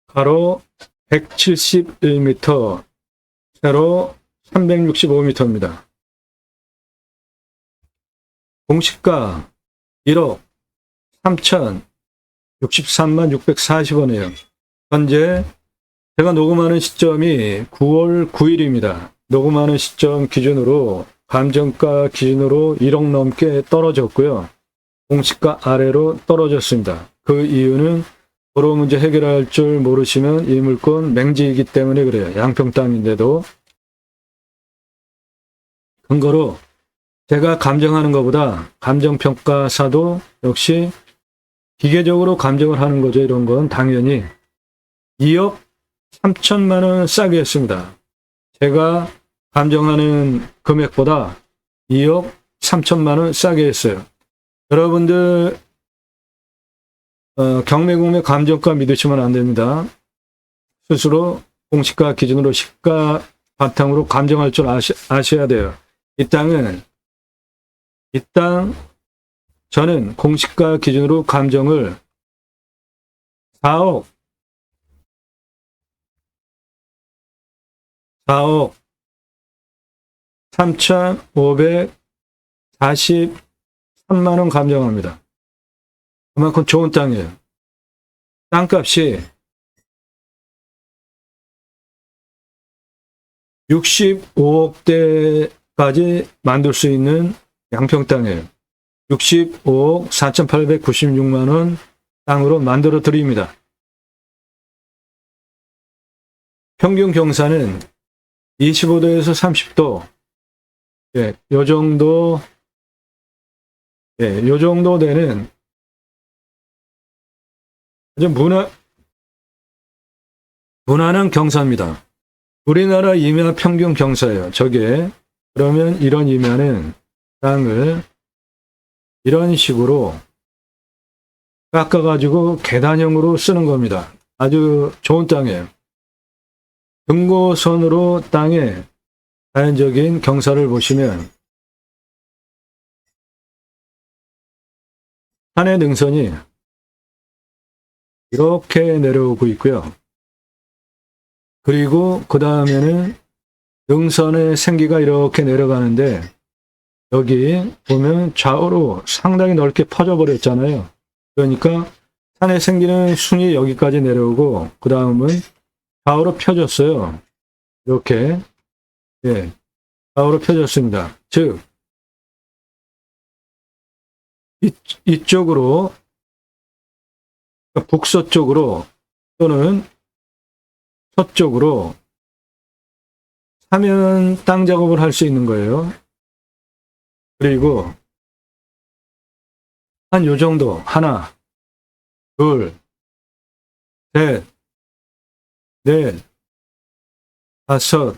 가로 171m, 세로 365m입니다. 공시가 1억 3,063만 640원이에요. 현재 제가 녹음하는 시점이 9월 9일입니다. 녹음하는 시점 기준으로 감정가 기준으로 1억 넘게 떨어졌고요. 공시가 아래로 떨어졌습니다. 그 이유는 도로 문제 해결할 줄 모르시면 이 물건 맹지이기 때문에 그래요. 양평 땅인데도. 근거로 제가 감정하는 것보다 감정평가사도 역시 기계적으로 감정을 하는 거죠. 이런 건 당연히 2억 3천만 원 싸게 했습니다. 제가 감정하는 금액보다 2억 3천만 원 싸게 했어요. 여러분들 경매공매 감정가 믿으시면 안 됩니다. 스스로 공시가 기준으로 시가 바탕으로 감정할 줄 아셔야 돼요. 이 땅 저는 공시가 기준으로 감정을 4억 3,543만 원 감정합니다. 그만큼 좋은 땅이에요. 땅값이 65억대까지 만들 수 있는 양평 땅이에요. 65억 4,896만 원 땅으로 만들어 드립니다. 평균 경사는 25도에서 30도, 예, 요 정도 되는 아주 무난한 경사입니다. 우리나라 임야 평균 경사예요. 저게. 그러면 이런 임야는 땅을 이런 식으로 깎아가지고 계단형으로 쓰는 겁니다. 아주 좋은 땅이에요. 등고선으로 땅의 자연적인 경사를 보시면 산의 능선이 이렇게 내려오고 있고요. 그리고 그 다음에는 능선의 생기가 이렇게 내려가는데 여기 보면 좌우로 상당히 넓게 퍼져 버렸잖아요. 그러니까 산의 생기는 순이 여기까지 내려오고 그 다음은 좌우로 펴졌어요. 이렇게, 예, 좌우로 펴졌습니다. 즉 이쪽으로 북서쪽으로 또는 서쪽으로 사면 땅 작업을 할 수 있는 거예요. 그리고 한 요 정도 하나, 둘, 셋, 넷, 다섯,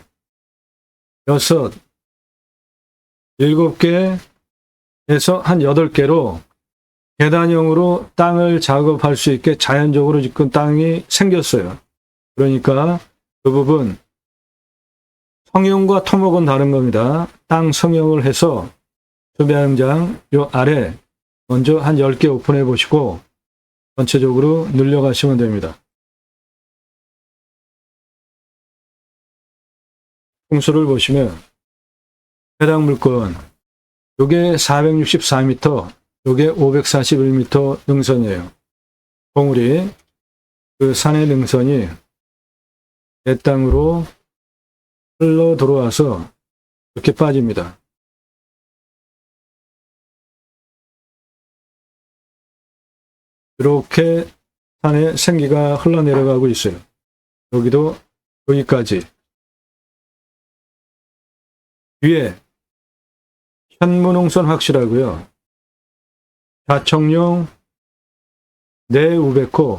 여섯, 7개에서 한 8개로 계단형으로 땅을 작업할 수 있게 자연적으로 지금 땅이 생겼어요. 그러니까 그 부분 성형과 토목은 다른 겁니다. 땅 성형을 해서 수배양장 요 아래 먼저 한 10개 오픈해 보시고 전체적으로 늘려가시면 됩니다. 풍수를 보시면 해당 물건 요게 464m, 요게 541m 능선이에요. 봉우리 그 산의 능선이 내 땅으로 흘러 들어와서 이렇게 빠집니다. 이렇게 산에 생기가 흘러내려가고 있어요. 여기도 여기까지. 위에 현무농선 확실하고요. 좌청룡, 내우백호,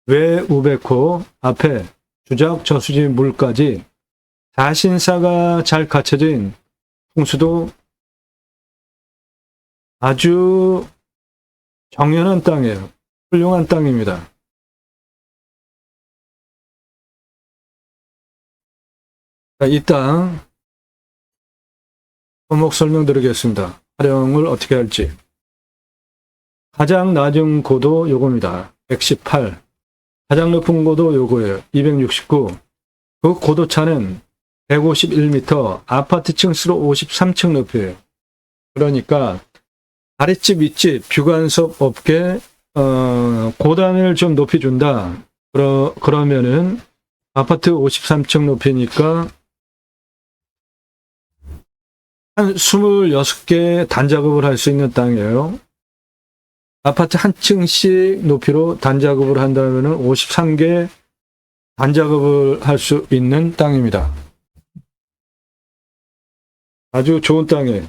외우백호 앞에 주작 저수지 물까지 자신사가 잘 갖춰진 풍수도 아주 정연한 땅이에요. 훌륭한 땅입니다. 이 땅 토목 설명드리겠습니다. 활용을 어떻게 할지. 가장 낮은 고도 요겁니다. 118. 가장 높은 고도 요거예요. 269. 그 고도 차는 151m, 아파트 층수로 53층 높이에요. 그러니까 아랫집, 윗집, 뷰간섭 없게 고단을 좀 높이 준다. 그러면은 아파트 53층 높이니까 한 26개 단작업을 할 수 있는 땅이에요. 아파트 한 층씩 높이로 단작업을 한다면 53개 단작업을 할 수 있는 땅입니다. 아주 좋은 땅이에요.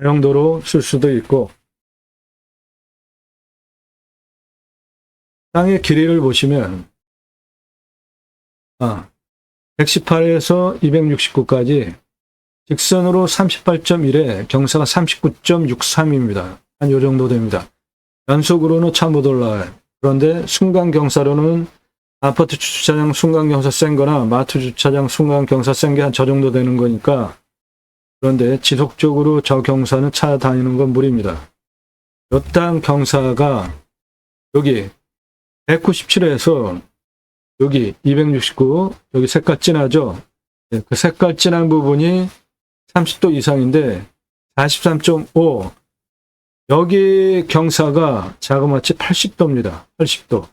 다용도로 쓸 수도 있고, 땅의 길이를 보시면 118에서 269까지 직선으로 38.1에 경사가 39.63입니다. 한 요 정도 됩니다. 연속으로는 차 못 올라와요. 그런데 순간 경사로는 아파트 주차장 순간 경사 센 거나 마트 주차장 순간 경사 센 게 한 저 정도 되는 거니까. 그런데 지속적으로 저 경사는 차 다니는 건 무리입니다. 요 땅 경사가 여기 197에서 여기 269, 여기 색깔 진하죠? 그 색깔 진한 부분이 30도 이상인데 43.5, 여기 경사가 자그마치 80도입니다. 80도.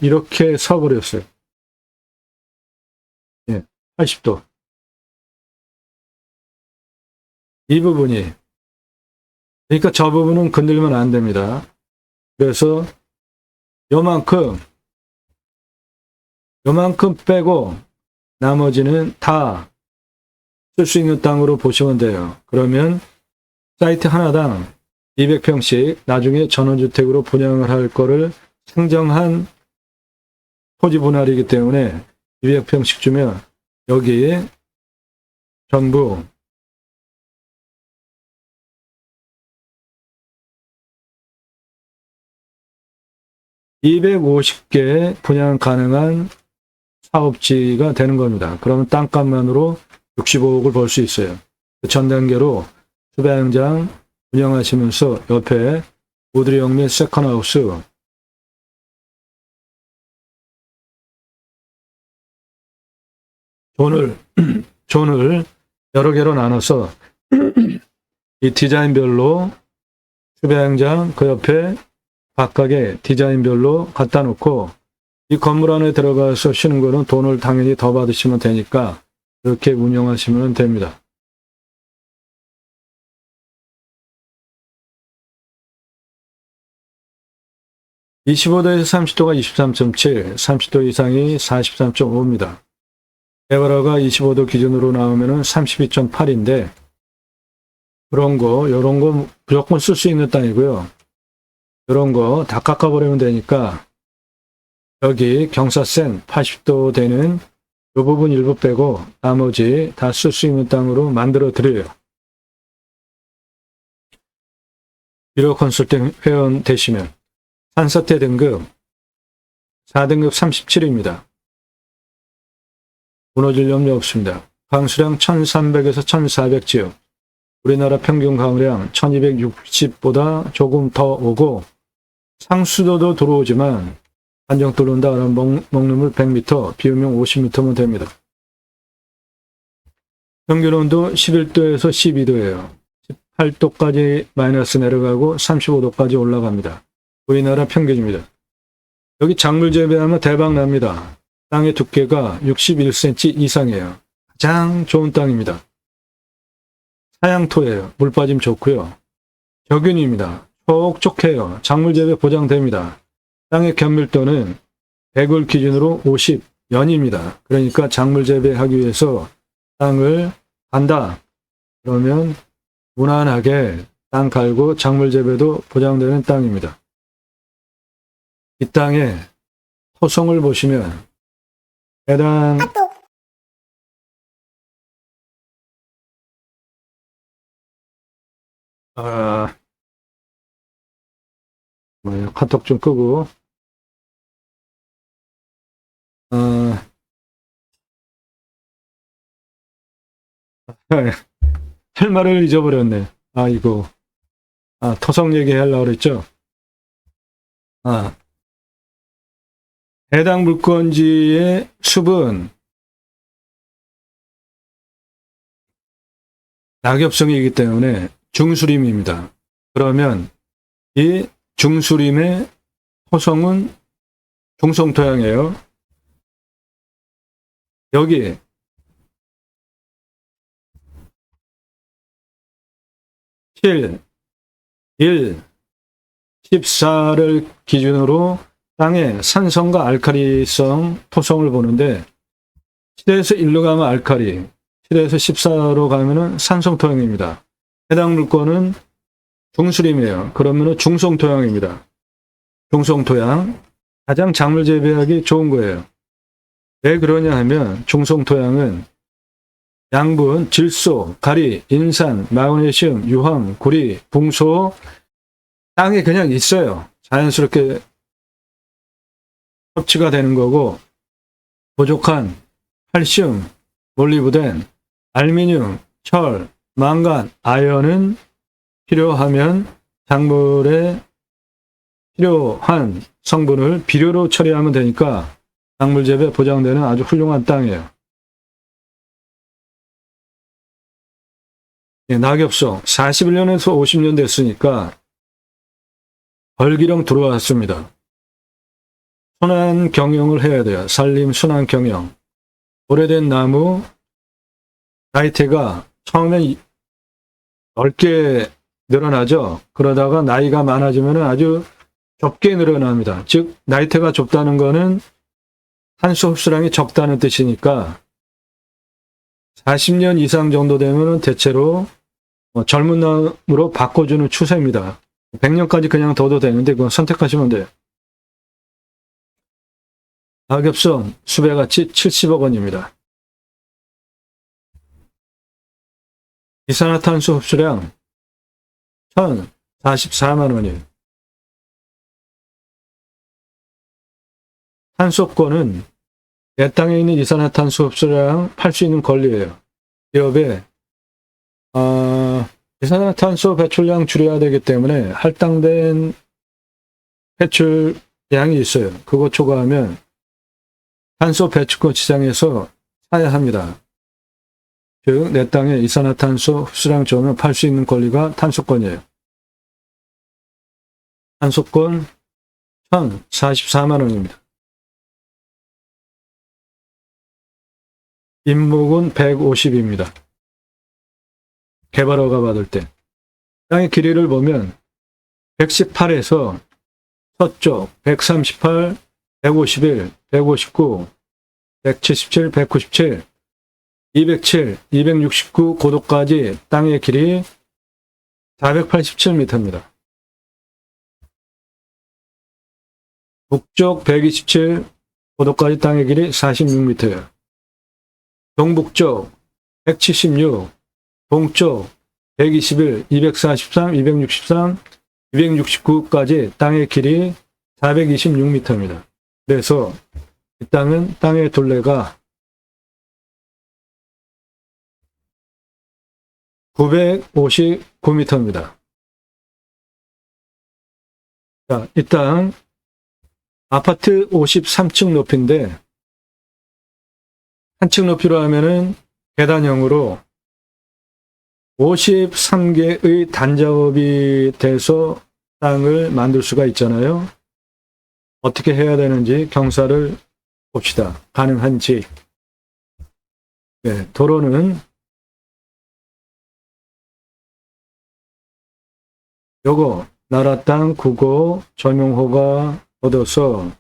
이렇게 서버렸어요. 80도. 이 부분이, 그러니까 저 부분은 건들면 안 됩니다. 그래서 요만큼 빼고 나머지는 다 쓸 수 있는 땅으로 보시면 돼요. 그러면 사이트 하나당 200평씩 나중에 전원주택으로 분양을 할 거를 상정한 토지 분할이기 때문에 200평씩 주면 여기에 전부 (250개) 분양 가능한 사업지가 되는 겁니다. 그러면 땅값만으로 65억을 벌 수 있어요. 전 단계로 주차장 운영하시면서 옆에 모듈형 및 세컨하우스, 존을 여러 개로 나눠서 이 디자인별로 주차장 그 옆에 각각의 디자인별로 갖다 놓고 이 건물 안에 들어가서 쉬는 거는 돈을 당연히 더 받으시면 되니까 이렇게 운영하시면 됩니다. (25도에서 30도가) 23.7, 30도 이상이 43.5입니다. 개발허가 25도 기준으로 나오면은 32.8인데 그런 거, 요런 거 무조건 쓸 수 있는 땅이고요. 이런 거 다 깎아버리면 되니까 여기 경사 센 80도 되는 이 부분 일부 빼고 나머지 다 쓸 수 있는 땅으로 만들어 드려요. 비료 컨설팅 회원 되시면 산사태 등급 4등급 37입니다. 무너질 염려 없습니다. 강수량 1300에서 1400 지역, 우리나라 평균 강우량 1260보다 조금 더 오고 상수도도 들어오지만 한정 뚫는다 그러면 먹는 물 100m, 비우면 50m면 됩니다. 평균 온도 11도에서 12도예요. 18도까지 마이너스 내려가고 35도까지 올라갑니다. 우리나라 평균입니다. 여기 작물 재배하면 대박 납니다. 땅의 두께가 61cm 이상이에요. 가장 좋은 땅입니다. 사양토예요. 물 빠짐 좋고요. 격윤입니다. 촉촉해요. 작물 재배 보장됩니다. 땅의 견밀도는 100을 기준으로 50연입니다. 그러니까 작물 재배하기 위해서 땅을 간다. 그러면 무난하게 땅 갈고 작물 재배도 보장되는 땅입니다. 이 땅의 토성을 보시면 해당 카톡 좀 끄고 할 말을 잊어버렸네. 아이고. 토성 얘기하려고 그랬죠? 해당 물건지의 숲은 낙엽성이기 때문에 중수림입니다. 그러면 이 중수림의 토성은 중성토양이에요. 여기 (7, 1, 14를) 기준으로 땅의 산성과 알칼리성 토성을 보는데 7에서 1로 가면 알칼리, 7에서 14로 가면은 산성 토양입니다. 해당 물건은 중수림이에요. 그러면은 중송토양입니다. 중송토양. 가장 작물 재배하기 좋은 거예요. 왜 그러냐 하면 중송토양은 양분, 질소, 가리, 인산, 마그네슘, 유황, 구리, 붕소 땅에 그냥 있어요. 자연스럽게 섭취가 되는 거고 부족한 칼슘, 몰리브덴, 알미늄, 철, 망간, 아연은 필요하면 작물에 필요한 성분을 비료로 처리하면 되니까 작물 재배 보장되는 아주 훌륭한 땅이에요. 낙엽송 41년에서 50년 됐으니까 벌기령 들어왔습니다. 순환 경영을 해야 돼요. 산림 순환 경영. 오래된 나무 나이테가 처음에 넓게 늘어나죠. 그러다가 나이가 많아지면 아주 좁게 늘어납니다. 즉 나이테가 좁다는 거는 탄소 흡수량이 적다는 뜻이니까 40년 이상 정도 되면 대체로 젊은 나무로 바꿔주는 추세입니다. 100년까지 그냥 둬도 되는데 그건 선택하시면 돼요. 낙엽송 수배가치 70억 원입니다. 이산화탄소 흡수량 1,044만 원이에요. 탄소권은 내 땅에 있는 이산화탄소 흡수량 팔 수 있는 권리예요. 기업에 이산화탄소 배출량 줄여야 되기 때문에 할당된 배출량이 있어요. 그거 초과하면 탄소 배출권 시장에서 사야 합니다. 즉 내 땅에 이산화탄소 흡수량 좋으면 팔 수 있는 권리가 탄소권이에요. 탄소권 1,044만 원입니다. 임목은 150입니다. 개발허가 받을 때. 땅의 길이를 보면 118에서 서쪽 138, 151, 159, 177, 197, 207, 269 고도까지 땅의 길이 487m입니다. 북쪽 127 고도까지 땅의 길이 46m예요. 동북쪽 176, 동쪽 121, 243, 263, 269까지 땅의 길이 426m입니다. 그래서 이 땅은 땅의 둘레가 959m입니다. 자, 이 땅 아파트 53층 높이인데 한 층 높이로 하면은 계단형으로 53개의 단작업이 돼서 땅을 만들 수가 있잖아요. 어떻게 해야 되는지 경사를 봅시다. 가능한지. 네, 도로는 요거 나라 땅 국어 전용허가 얻어서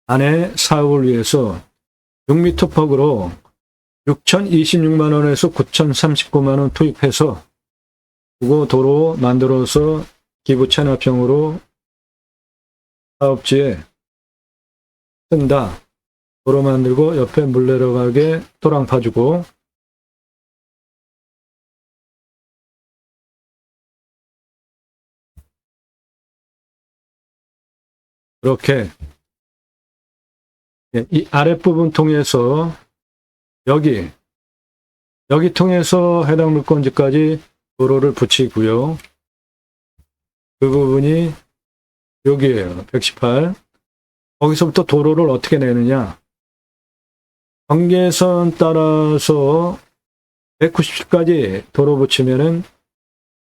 안에 사업을 위해서 6m 폭으로 6,026만 원에서 9,039만 원 투입해서 국어 도로 만들어서 기부 체납형으로 사업지에 쓴다. 도로 만들고 옆에 물 내려가게 도랑 파주고 이렇게 이 아랫부분 통해서 여기 통해서 해당 물건지까지 도로를 붙이고요. 그 부분이 여기에요. 118. 거기서부터 도로를 어떻게 내느냐. 경계선 따라서 197까지 도로 붙이면은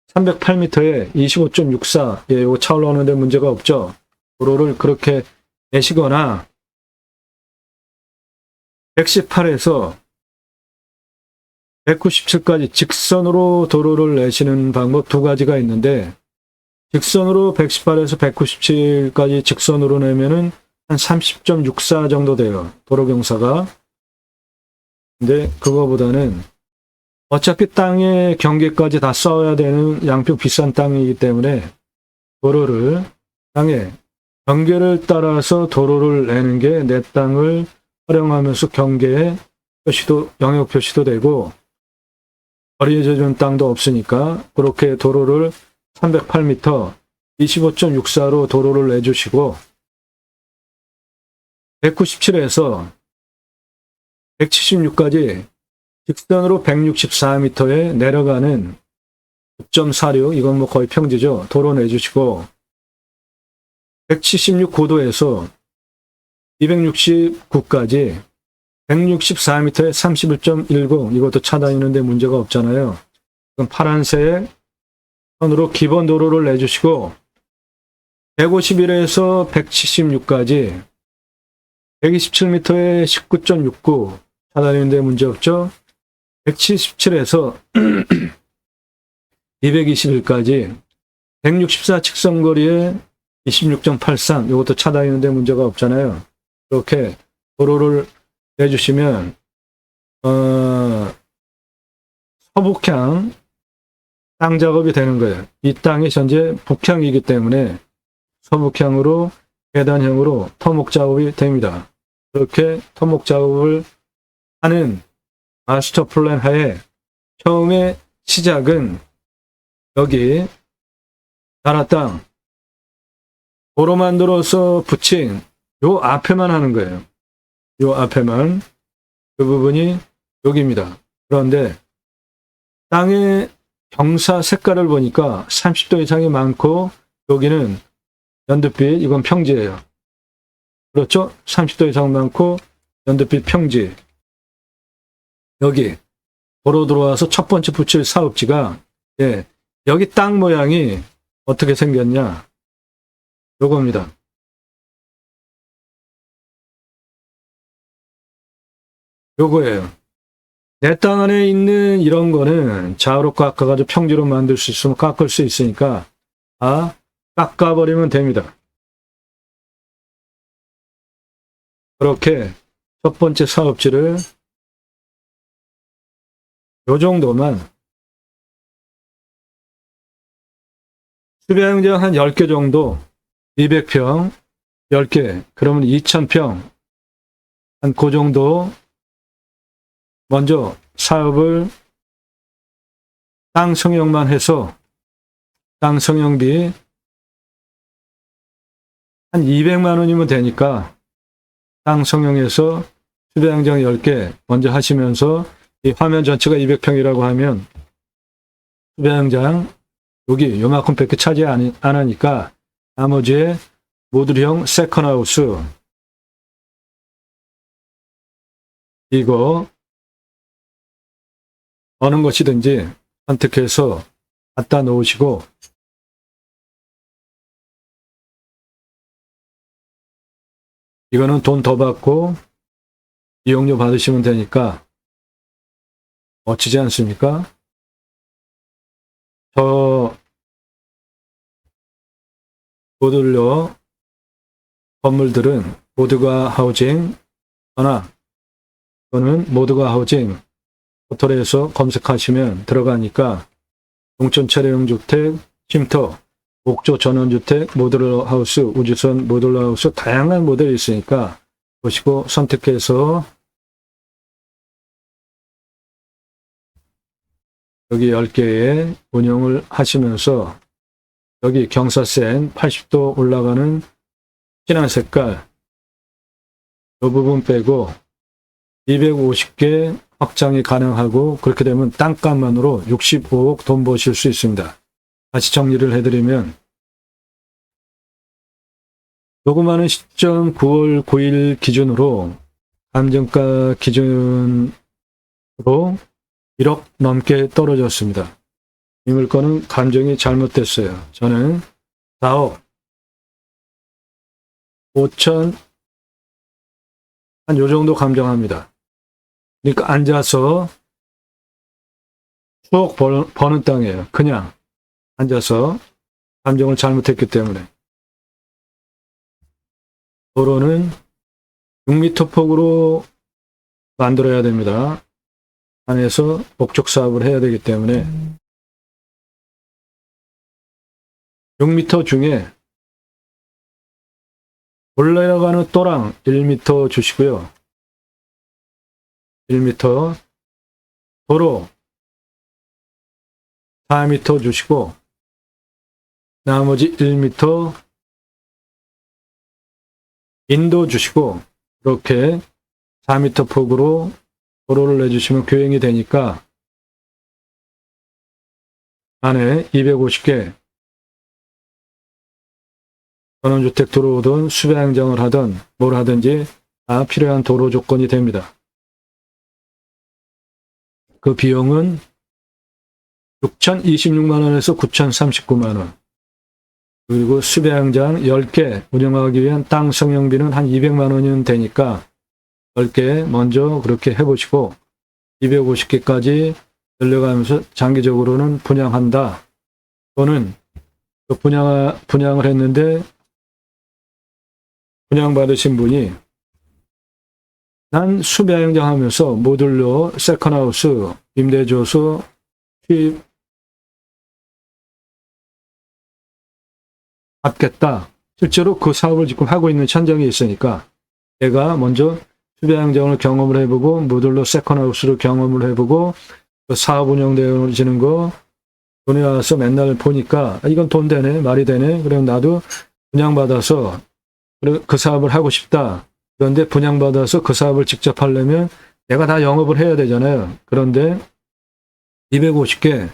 308m에 25.64. 예, 이거 차 올라오는데 문제가 없죠. 도로를 그렇게 내시거나 118에서 197까지 직선으로 도로를 내시는 방법 두 가지가 있는데 직선으로 118에서 197까지 직선으로 내면은 한 30.64 정도 돼요. 도로 경사가. 근데 그거보다는 어차피 땅의 경계까지 다 써야 되는 양평 비싼 땅이기 때문에 도로를 땅의 경계를 따라서 도로를 내는 게 내 땅을 활용하면서 경계 표시도 영역 표시도 되고 거리에져 준 땅도 없으니까 그렇게 도로를 308m 25.64로 도로를 내주시고 197에서 176까지 직선으로 164m에 내려가는 9.46 이건 뭐 거의 평지죠. 도로 내주시고 176 고도에서 269까지 164m에 31.10 이것도 차다니는데 문제가 없잖아요. 그럼 파란색 선으로 기본 도로를 내주시고 151에서 176까지 127m에 19.69 차다니는데 문제 없죠. 177에서 221까지 164 직선거리에 26.83 이것도 차다니는데 문제가 없잖아요. 이렇게 도로를 내주시면 서북향 땅 작업이 되는 거예요. 이 땅이 현재 북향이기 때문에 서북향으로 계단형으로 토목 작업이 됩니다. 그렇게 토목 작업을 하는 마스터 플랜 하에 처음에 시작은 여기 나라 땅 도로 만들어서 붙인 요 앞에만 하는 거예요. 요 앞에만 그 부분이 여기입니다. 그런데 땅의 경사 색깔을 보니까 30도 이상이 많고 여기는 연두빛 이건 평지예요. 그렇죠? 30도 이상 많고 연두빛 평지. 여기 도로 들어와서 첫 번째 붙일 사업지가 여기 땅 모양이 어떻게 생겼냐? 요겁니다. 요거예요. 내 땅 안에 있는 이런 거는 좌우로 깎아가지고 평지로 만들 수 있으면 깎을 수 있으니까 깎아버리면 됩니다. 그렇게 첫 번째 사업지를 요 정도만 수배양장 한 10개 정도 200평 10개 그러면 2000평 한 그 정도 먼저 사업을 땅 성형만 해서 땅 성형비 한 200만 원이면 되니까 땅 성형해서 수배양장 10개 먼저 하시면서 이 화면 전체가 200평이라고 하면 수배양장 여기 요만큼밖에 차지 안 하니까 나머지에 모듈형 세컨하우스 이거 어느 것이든지 선택해서 갖다 놓으시고 이거는 돈 더 받고 이용료 받으시면 되니까 멋지지 않습니까? 저 모듈러 건물들은 모두가 하우징 또는 모두가 하우징 포털에서 검색하시면 들어가니까 농촌 차량용 주택, 쉼터, 목조 전원주택, 모듈러 하우스, 우주선 모듈러 하우스 다양한 모델이 있으니까 보시고 선택해서 여기 10개의 운영을 하시면서 여기 경사센 80도 올라가는 진한 색깔 이 부분 빼고 250개 확장이 가능하고 그렇게 되면 땅값만으로 65억 돈 버실 수 있습니다. 다시 정리를 해드리면 녹음하는 시점 9월 9일 기준으로 감정가 기준으로 1억 넘게 떨어졌습니다. 이 물건은 감정이 잘못됐어요. 저는 4억 5천 한 요 정도 감정합니다. 그러니까 앉아서 추억 버는 땅이에요. 그냥 앉아서 감정을 잘못했기 때문에. 도로는 6m 폭으로 만들어야 됩니다. 안에서 목적 사업을 해야 되기 때문에 6m 중에 올라가는 또랑 1m 주시고요. 1m, 도로 4m 주시고 나머지 1m 인도 주시고 이렇게 4m 폭으로 도로를 내주시면 교행이 되니까 안에 250개 전원주택 들어오든 수배양정을 하든 뭘 하든지 다 필요한 도로 조건이 됩니다. 그 비용은 6,026만원에서 9,039만원. 그리고 수배양장 10개 운영하기 위한 땅 성형비는 한 200만원이면 되니까 10개 먼저 그렇게 해보시고 250개까지 늘려가면서 장기적으로는 분양한다. 또는 분양을 했는데 분양받으신 분이 난 수배양장 하면서 모듈러 세컨하우스 임대줘서 수입 받겠다. 실제로 그 사업을 지금 하고 있는 현장이 있으니까 내가 먼저 수배양장을 경험을 해보고 모듈러 세컨하우스를 경험을 해보고 그 사업 운영되어지는 거 돈이 와서 맨날 보니까 이건 돈 되네 말이 되네 그럼 나도 분양받아서 그 사업을 하고 싶다. 그런데 분양받아서 그 사업을 직접 하려면 내가 다 영업을 해야 되잖아요. 그런데 250개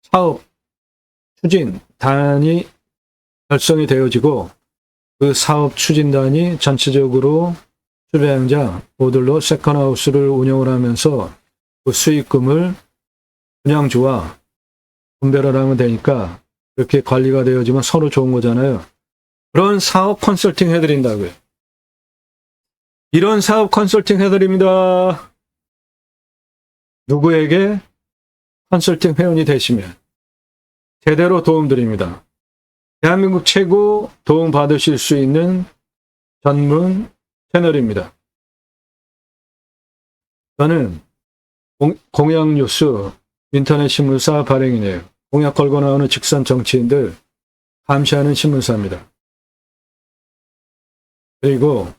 사업 추진단이 결성이 되어지고 그 사업 추진단이 전체적으로 수배양장, 모듈러 세컨하우스를 운영을 하면서 그 수익금을 분양주와 분배를 하면 되니까 이렇게 관리가 되어지면 서로 좋은 거잖아요. 그런 사업 컨설팅 해드린다고요. 이런 사업 컨설팅 해드립니다. 누구에게 컨설팅 회원이 되시면 제대로 도움드립니다. 대한민국 최고 도움 받으실 수 있는 전문 채널입니다. 저는 공약뉴스 인터넷 신문사 발행이네요. 공약 걸고 나오는 직선 정치인들 감시하는 신문사입니다. 그리고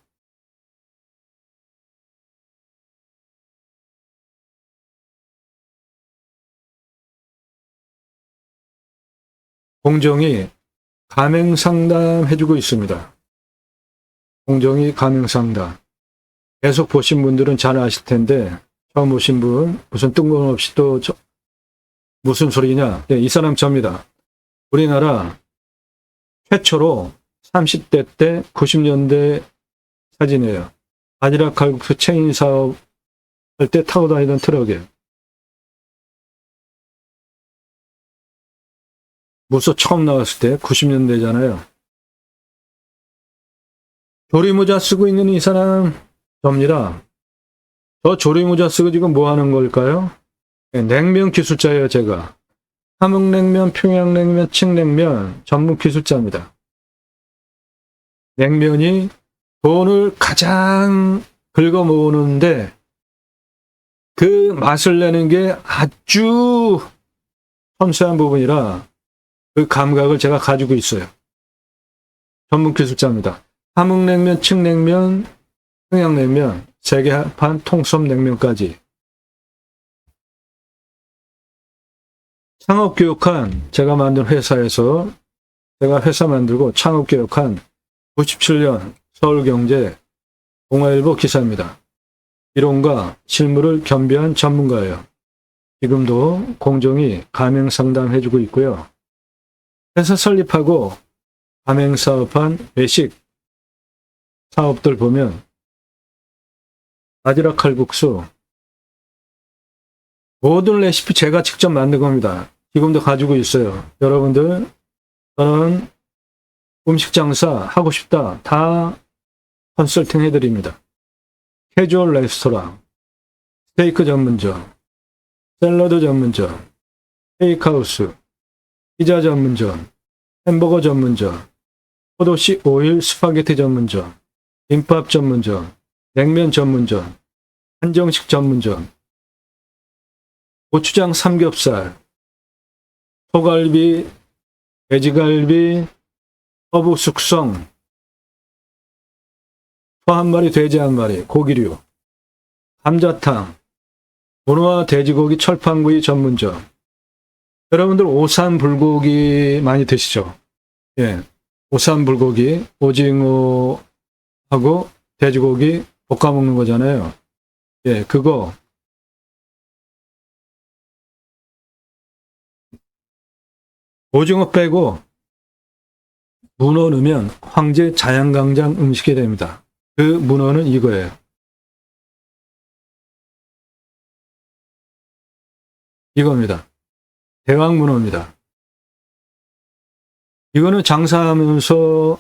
공정이 가맹상담 해주고 있습니다. 공정이 가맹상담. 계속 보신 분들은 잘 아실 텐데 처음 보신 분 무슨 뜬금없이 또 무슨 소리냐. 네, 이 사람 접니다. 우리나라 최초로 30대 때 90년대 사진이에요. 바지락 칼국수 체인 사업 할 때 타고 다니던 트럭이에요. 무소 처음 나왔을 때 90년대잖아요. 조리모자 쓰고 있는 이 사람 접니다. 저 조리모자 쓰고 지금 뭐 하는 걸까요? 네, 냉면 기술자예요, 제가. 함흥냉면, 평양냉면, 칡냉면 전문 기술자입니다. 냉면이 돈을 가장 긁어 모으는데 그 맛을 내는 게 아주 섬세한 부분이라 그 감각을 제가 가지고 있어요. 전문 기술자입니다. 함흥냉면, 칡냉면, 평양냉면, 세계판 통섭냉면까지. 창업교육한 제가 만든 회사에서 제가 회사 만들고 창업교육한 97년 서울경제 동아일보 기사입니다. 이론과 실무를 겸비한 전문가예요. 지금도 공정이 가맹상담해주고 있고요. 회사 설립하고 가맹사업한 외식 사업들 보면 바지락 칼국수 모든 레시피 제가 직접 만든 겁니다. 지금도 가지고 있어요. 여러분들 저는 음식 장사 하고 싶다 다 컨설팅 해드립니다. 캐주얼 레스토랑, 스테이크 전문점, 샐러드 전문점, 테이크하우스, 피자 전문점, 햄버거 전문점, 포도씨 오일 스파게티 전문점, 김밥 전문점, 냉면 전문점, 한정식 전문점, 고추장 삼겹살, 소갈비, 돼지갈비, 허브 숙성, 소 한 마리, 돼지 한 마리, 고기류, 감자탕, 문어와 돼지고기 철판구이 전문점. 여러분들 오삼 불고기 많이 드시죠? 예, 오삼 불고기, 오징어하고 돼지고기 볶아 먹는 거잖아요. 예, 그거 오징어 빼고 문어 넣으면 황제 자양강장 음식이 됩니다. 그 문어는 이거예요. 이겁니다. 대왕문어입니다. 이거는 장사하면서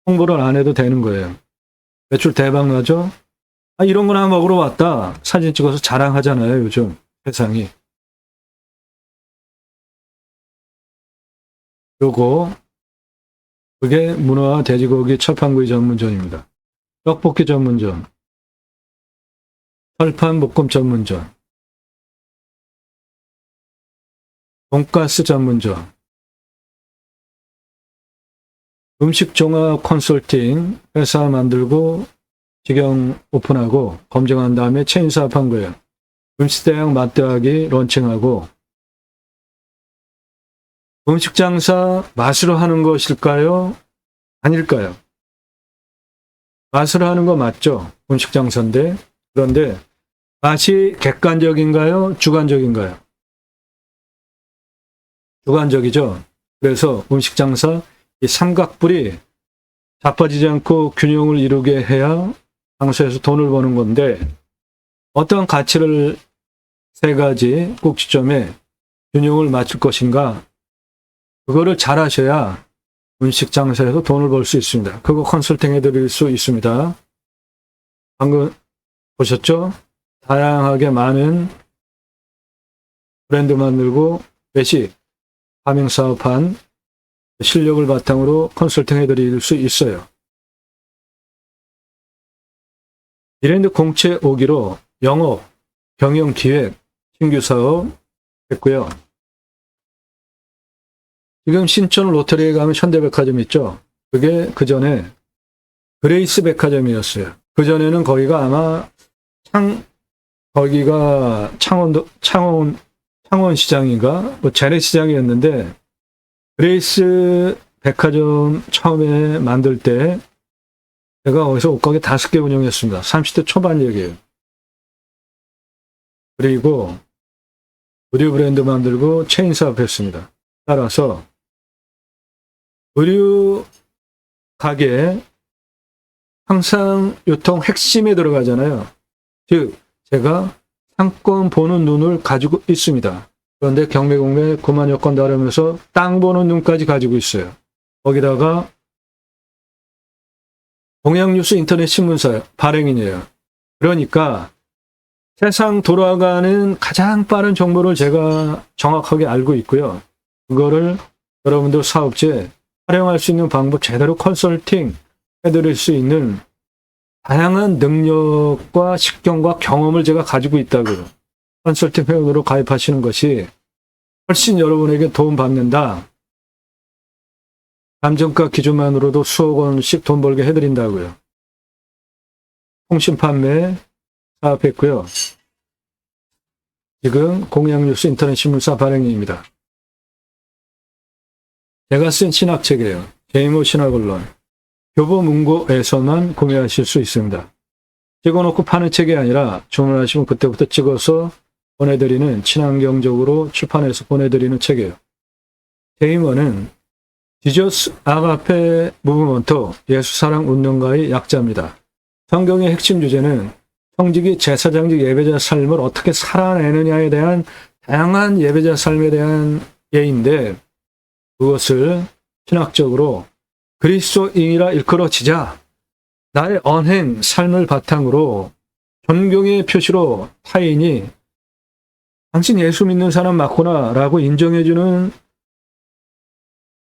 홍보를 안 해도 되는 거예요. 매출 대박 나죠? 아, 이런 거나 먹으러 왔다. 사진 찍어서 자랑하잖아요, 요즘 세상이. 요거, 그게 문어와 돼지고기 철판구이 전문점입니다. 떡볶이 전문점, 철판볶음 전문점, 돈가스 전문점, 음식 종합 컨설팅 회사 만들고 직영 오픈하고 검증한 다음에 체인 사업한 거예요. 음식 대학 맛대학이 런칭하고. 음식 장사 맛으로 하는 것일까요? 아닐까요? 맛으로 하는 거 맞죠? 음식 장사인데. 그런데 맛이 객관적인가요? 주관적인가요? 주관적이죠. 그래서 음식 장사 이 삼각뿔이 자빠지지 않고 균형을 이루게 해야 장사에서 돈을 버는 건데, 어떤 가치를 세 가지 꼭지점에 균형을 맞출 것인가, 그거를 잘 하셔야 음식 장사에서 돈을 벌 수 있습니다. 그거 컨설팅 해드릴 수 있습니다. 방금 보셨죠? 다양하게 많은 브랜드 만들고 외식, 가맹사업한 실력을 바탕으로 컨설팅 해드릴 수 있어요. 브랜드 공채 5기로 영업, 경영 기획, 신규 사업 했고요. 지금 신촌 로터리에 가면 현대백화점 있죠? 그게 그 전에 그레이스 백화점이었어요. 그 전에는 거기가 아마 거기가 창원시장인가? 뭐 재래시장이었는데, 그레이스 백화점 처음에 만들 때 제가 거기서 옷가게 5개 운영했습니다. 30대 초반 얘기예요. 그리고 의류 브랜드 만들고 체인 사업했습니다. 따라서 의류 가게 항상 유통 핵심에 들어가잖아요. 즉 제가 상권 보는 눈을 가지고 있습니다. 그런데 경매공매 9만여 건 다루면서 땅 보는 눈까지 가지고 있어요. 거기다가 동양뉴스 인터넷 신문사 발행인이에요. 그러니까 세상 돌아가는 가장 빠른 정보를 제가 정확하게 알고 있고요. 그거를 여러분들 사업체에 활용할 수 있는 방법 제대로 컨설팅 해드릴 수 있는 다양한 능력과 식견과 경험을 제가 가지고 있다고요. 컨설팅 회원으로 가입하시는 것이 훨씬 여러분에게 도움 받는다. 감정가 기준만으로도 수억 원씩 돈 벌게 해드린다고요. 통신 판매 사업했고요. 지금 공양뉴스 인터넷 신문사 발행인입니다. 제가 쓴 신학책이에요. 제이모 신학언론. 교보문고에서만 구매하실 수 있습니다. 찍어놓고 파는 책이 아니라 주문하시면 그때부터 찍어서 보내드리는, 친환경적으로 출판해서 보내드리는 책이에요. 제이모는 지저스 아가페 무브먼트, 예수사랑 운동가의 약자입니다. 성경의 핵심 주제는 성직이 제사장직 예배자 삶을 어떻게 살아내느냐에 대한 다양한 예배자 삶에 대한 예인데, 그것을 신학적으로 그리스도인이라 일컬어지자 나의 언행, 삶을 바탕으로 존경의 표시로 타인이 당신 예수 믿는 사람 맞구나 라고 인정해주는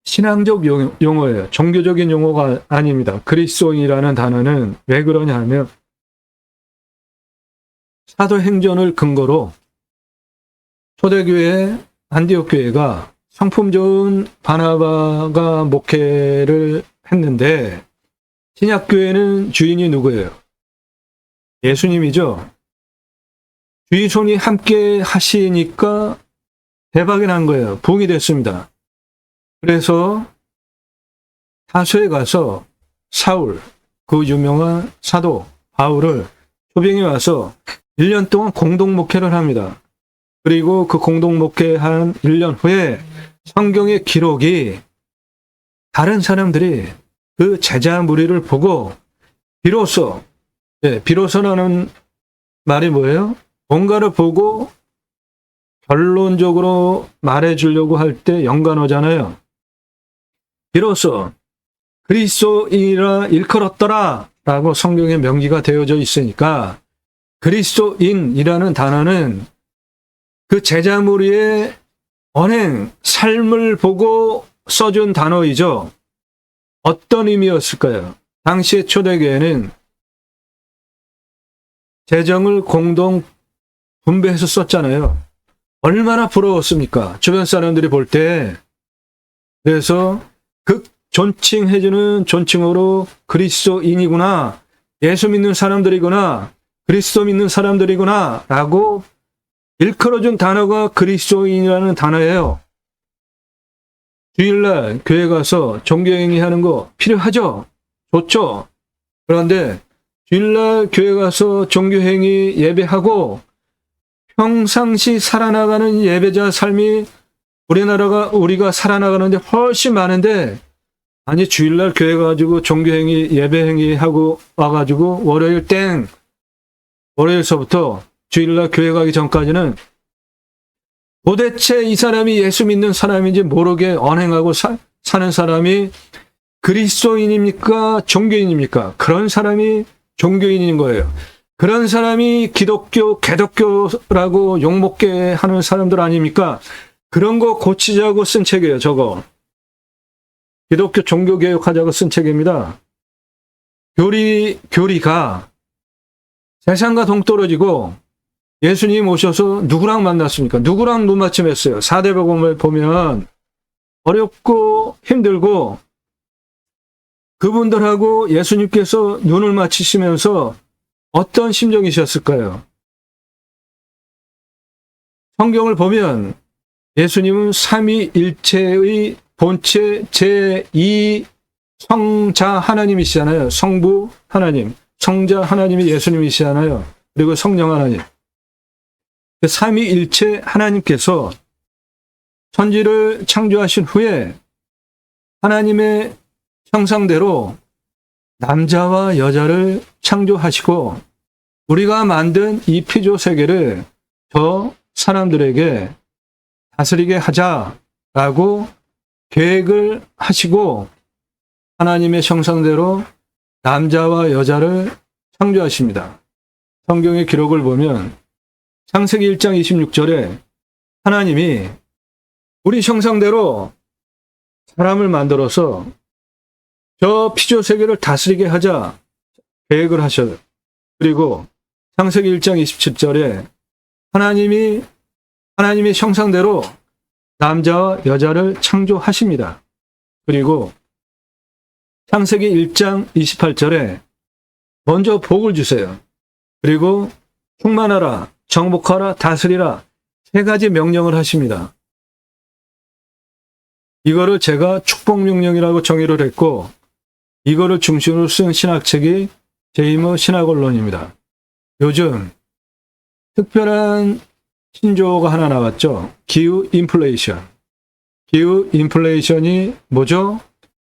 신앙적 용어예요. 종교적인 용어가 아닙니다. 그리스도인이라는 단어는 왜 그러냐 하면 사도행전을 근거로 초대교회 안디옥 교회가 성품 좋은 바나바가 목회를 했는데 신약교회는 주인이 누구예요? 예수님이죠. 주의 손이 함께 하시니까 대박이 난 거예요. 부흥이 됐습니다. 그래서 타소에 가서 사울, 그 유명한 사도 바울을 초빙해 와서 1년 동안 공동 목회를 합니다. 그리고 그 공동 목회한 1년 후에 성경의 기록이 다른 사람들이 그 제자 무리를 보고 비로소라는 말이 뭐예요? 뭔가를 보고 결론적으로 말해주려고 할 때 연관어잖아요. 비로소 그리스도인이라 일컬었더라 라고 성경에 명기가 되어져 있으니까 그리스도인이라는 단어는 그 제자 무리의 언행, 삶을 보고 써준 단어이죠. 어떤 의미였을까요? 당시의 초대교회는 재정을 공동 분배해서 썼잖아요. 얼마나 부러웠습니까? 주변 사람들이 볼 때. 그래서 존칭해주는 존칭어로 그리스도인이구나, 예수 믿는 사람들이구나, 그리스도 믿는 사람들이구나 라고 일컬어준 단어가 그리스도인이라는 단어예요. 주일날 교회 가서 종교행위 하는 거 필요하죠? 좋죠? 그런데 주일날 교회 가서 종교행위 예배하고 평상시 살아나가는 예배자 삶이 우리가 살아나가는데 훨씬 많은데, 아니 주일날 교회 가지고 종교행위 예배행위 하고 와가지고 월요일서부터 주일날 교회 가기 전까지는 도대체 이 사람이 예수 믿는 사람인지 모르게 언행하고 사는 사람이 그리스도인입니까? 종교인입니까? 그런 사람이 종교인인 거예요. 그런 사람이 개독교라고 욕먹게 하는 사람들 아닙니까? 그런 거 고치자고 쓴 책이에요, 저거. 기독교 종교개혁하자고 쓴 책입니다. 교리가 세상과 동떨어지고 예수님 오셔서 누구랑 만났습니까? 누구랑 눈맞춤했어요? 4대 복음을 보면 어렵고 힘들고 그분들하고 예수님께서 눈을 맞추시면서 어떤 심정이셨을까요? 성경을 보면 예수님은 삼위일체의 본체 제2 성자 하나님이시잖아요. 성부 하나님, 성자 하나님이 예수님이시잖아요. 그리고 성령 하나님. 그 삼위일체 하나님께서 천지를 창조하신 후에 하나님의 형상대로 남자와 여자를 창조하시고 우리가 만든 이 피조 세계를 저 사람들에게 다스리게 하자라고 계획을 하시고 하나님의 형상대로 남자와 여자를 창조하십니다. 성경의 기록을 보면 창세기 1장 26절에 하나님이 우리 형상대로 사람을 만들어서 저 피조 세계를 다스리게 하자 계획을 하셔요. 그리고 창세기 1장 27절에 하나님의 형상대로 남자와 여자를 창조하십니다. 그리고 창세기 1장 28절에 먼저 복을 주세요. 그리고 충만하라, 정복하라, 다스리라 3가지 명령을 하십니다. 이거를 제가 축복명령이라고 정의를 했고 이거를 중심으로 쓴 신학책이 제이머 신학원론입니다. 요즘 특별한 신조어가 하나 나왔죠. 기후 인플레이션. 기후 인플레이션이 뭐죠?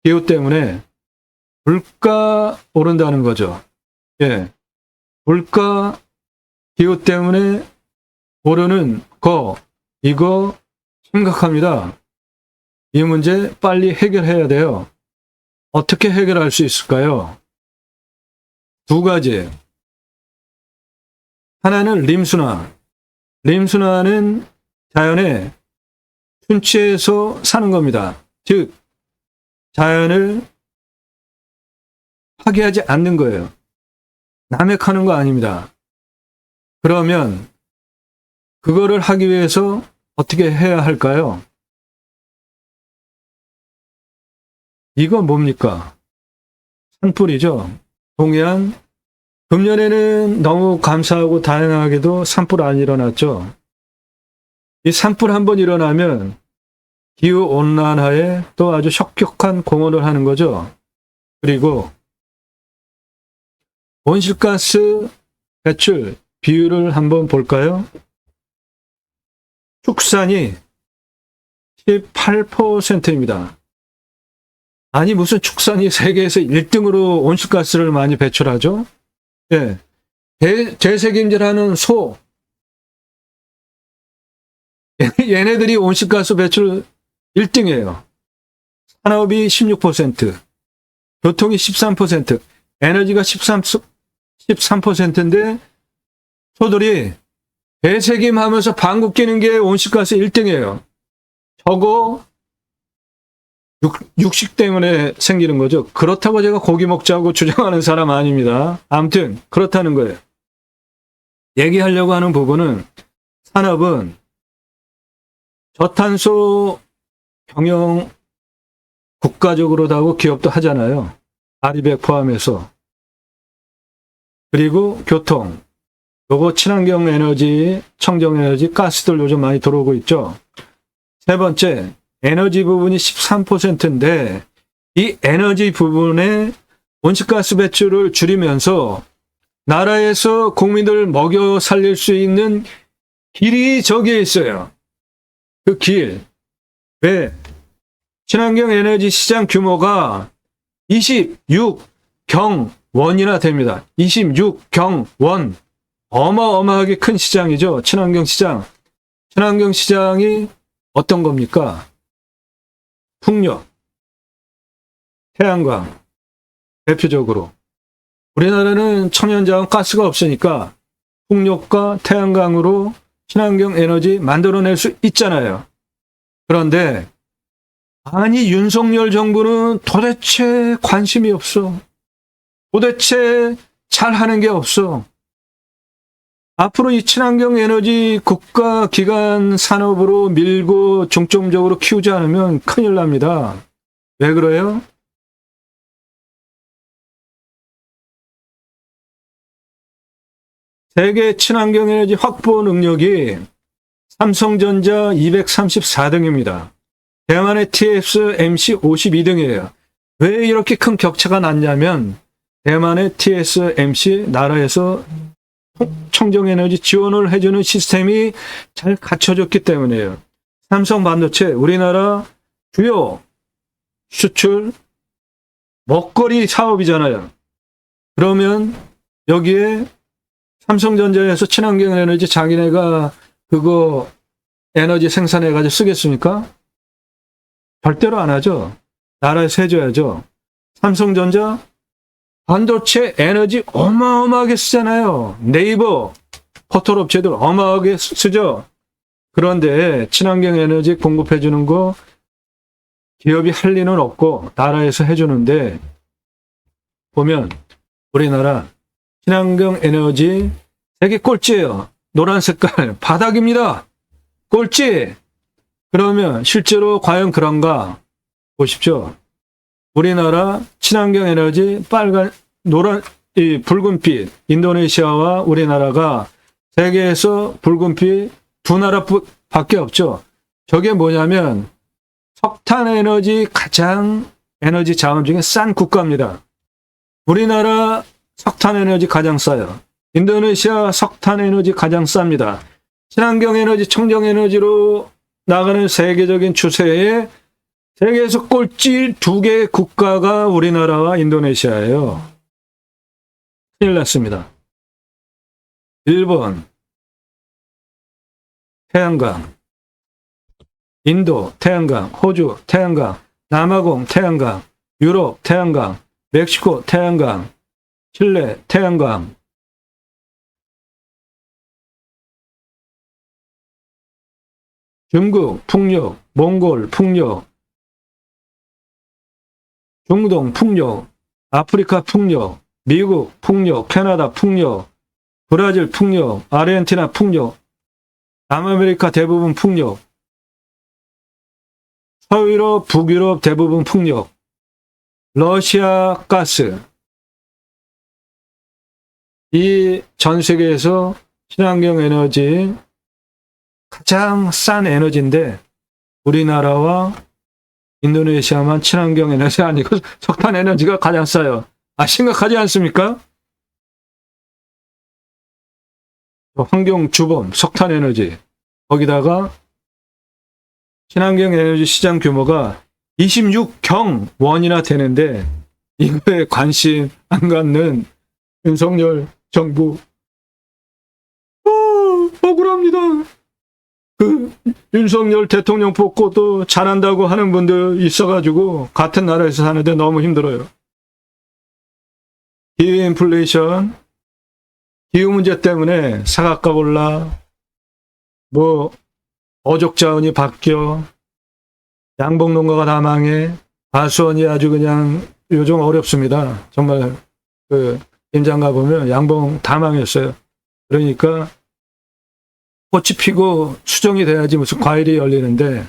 기후 때문에 물가 오른다는 거죠. 예. 물가 기후 때문에 오르는 이거 심각합니다. 이 문제 빨리 해결해야 돼요. 어떻게 해결할 수 있을까요? 2가지. 하나는 림순화. 림순화는 자연의 순치에서 사는 겁니다. 즉, 자연을 파괴하지 않는 거예요. 남획하는 거 아닙니다. 그러면 그거를 하기 위해서 어떻게 해야 할까요? 이건 뭡니까? 산불이죠. 동해안 금년에는 너무 감사하고 다행하게도 산불 안 일어났죠. 이 산불 한번 일어나면 기후온난화에 또 아주 혁혁한 공헌을 하는 거죠. 그리고 온실가스 배출 비율을 한번 볼까요? 축산이 18%입니다. 아니 무슨 축산이 세계에서 1등으로 온실가스를 많이 배출하죠? 예, 대세김질하는 소 얘네들이 온실가스 배출 1등이에요. 산업이 16%, 교통이 13%, 에너지가 13%인데 소들이 대세김하면서 방귀 뀌는 게 온실가스 1등이에요. 저거 육식 때문에 생기는 거죠. 그렇다고 제가 고기 먹자고 주장하는 사람 아닙니다. 아무튼 그렇다는 거예요. 얘기하려고 하는 부분은 산업은 저탄소 경영 국가적으로도 하고 기업도 하잖아요. 아리백 포함해서. 그리고 교통. 요거 친환경 에너지, 청정 에너지, 가스들 요즘 많이 들어오고 있죠. 세 번째, 에너지 부분이 13%인데 이 에너지 부분의 온실가스 배출을 줄이면서 나라에서 국민들 먹여 살릴 수 있는 길이 저기에 있어요. 그 길. 왜? 친환경 에너지 시장 규모가 26경원이나 됩니다. 26경원. 어마어마하게 큰 시장이죠. 친환경 시장. 친환경 시장이 어떤 겁니까? 풍력, 태양광, 대표적으로. 우리나라는 천연자원 가스가 없으니까 풍력과 태양광으로 친환경 에너지 만들어낼 수 있잖아요. 그런데 아니 윤석열 정부는 도대체 관심이 없어. 도대체 잘하는 게 없어. 앞으로 이 친환경 에너지 국가 기관 산업으로 밀고 중점적으로 키우지 않으면 큰일 납니다. 왜 그래요? 세계 친환경 에너지 확보 능력이 삼성전자 234등입니다. 대만의 TSMC 52등이에요. 왜 이렇게 큰 격차가 났냐면 대만의 TSMC 나라에서 청정에너지 지원을 해주는 시스템이 잘 갖춰졌기 때문이에요. 삼성 반도체 우리나라 주요 수출 먹거리 사업이잖아요. 그러면 여기에 삼성전자에서 친환경 에너지 자기네가 그거 에너지 생산해가지고 쓰겠습니까? 절대로 안 하죠. 나라에서 해줘야죠. 삼성전자 반도체 에너지 어마어마하게 쓰잖아요. 네이버 포털업체들 어마어마하게 쓰죠. 그런데 친환경 에너지 공급해주는 거 기업이 할 리는 없고 나라에서 해주는데 보면 우리나라 친환경 에너지 세계 꼴찌예요. 노란 색깔 바닥입니다. 꼴찌. 그러면 실제로 과연 그런가 보십시오. 우리나라 친환경 에너지 빨간, 노란, 이 붉은빛 인도네시아와 우리나라가 세계에서 붉은빛 두 나라밖에 없죠. 저게 뭐냐면 석탄 에너지 가장 에너지 자원 중에 싼 국가입니다. 우리나라 석탄 에너지 가장 싸요. 인도네시아 석탄 에너지 가장 쌉니다. 친환경 에너지, 청정 에너지로 나가는 세계적인 추세에 세계에서 꼴찌 두 개의 국가가 우리나라와 인도네시아예요. 큰일 났습니다. 일본, 태양광, 인도, 태양광, 호주, 태양광, 남아공, 태양광, 유럽, 태양광, 멕시코, 태양광, 칠레, 태양광. 중국, 풍력, 몽골, 풍력, 중동, 풍력, 아프리카, 풍력, 미국, 풍력, 캐나다, 풍력, 브라질, 풍력, 아르헨티나, 풍력. 남아메리카 대부분 풍력, 서유럽, 북유럽 대부분 풍력, 러시아 가스. 이 전 세계에서 친환경 에너지 가장 싼 에너지인데 우리나라와 인도네시아만 친환경 에너지 아니고 석탄 에너지가 가장 싸요. 심각하지 않습니까? 환경 주범, 석탄 에너지. 거기다가 친환경 에너지 시장 규모가 26경 원이나 되는데 이거에 관심 안 갖는 윤석열 정부. 억울합니다. 그 윤석열 대통령 뽑고 또 잘한다고 하는 분들 있어가지고 같은 나라에서 사는데 너무 힘들어요. 기후 인플레이션, 기후 문제 때문에 사각값 올라, 어족 자원이 바뀌어, 양봉 농가가 다 망해, 과수원이 아주 그냥 요즘 어렵습니다. 정말 임장 가보면 양봉 다 망했어요. 그러니까 꽃이 피고 수정이 돼야지 무슨 과일이 열리는데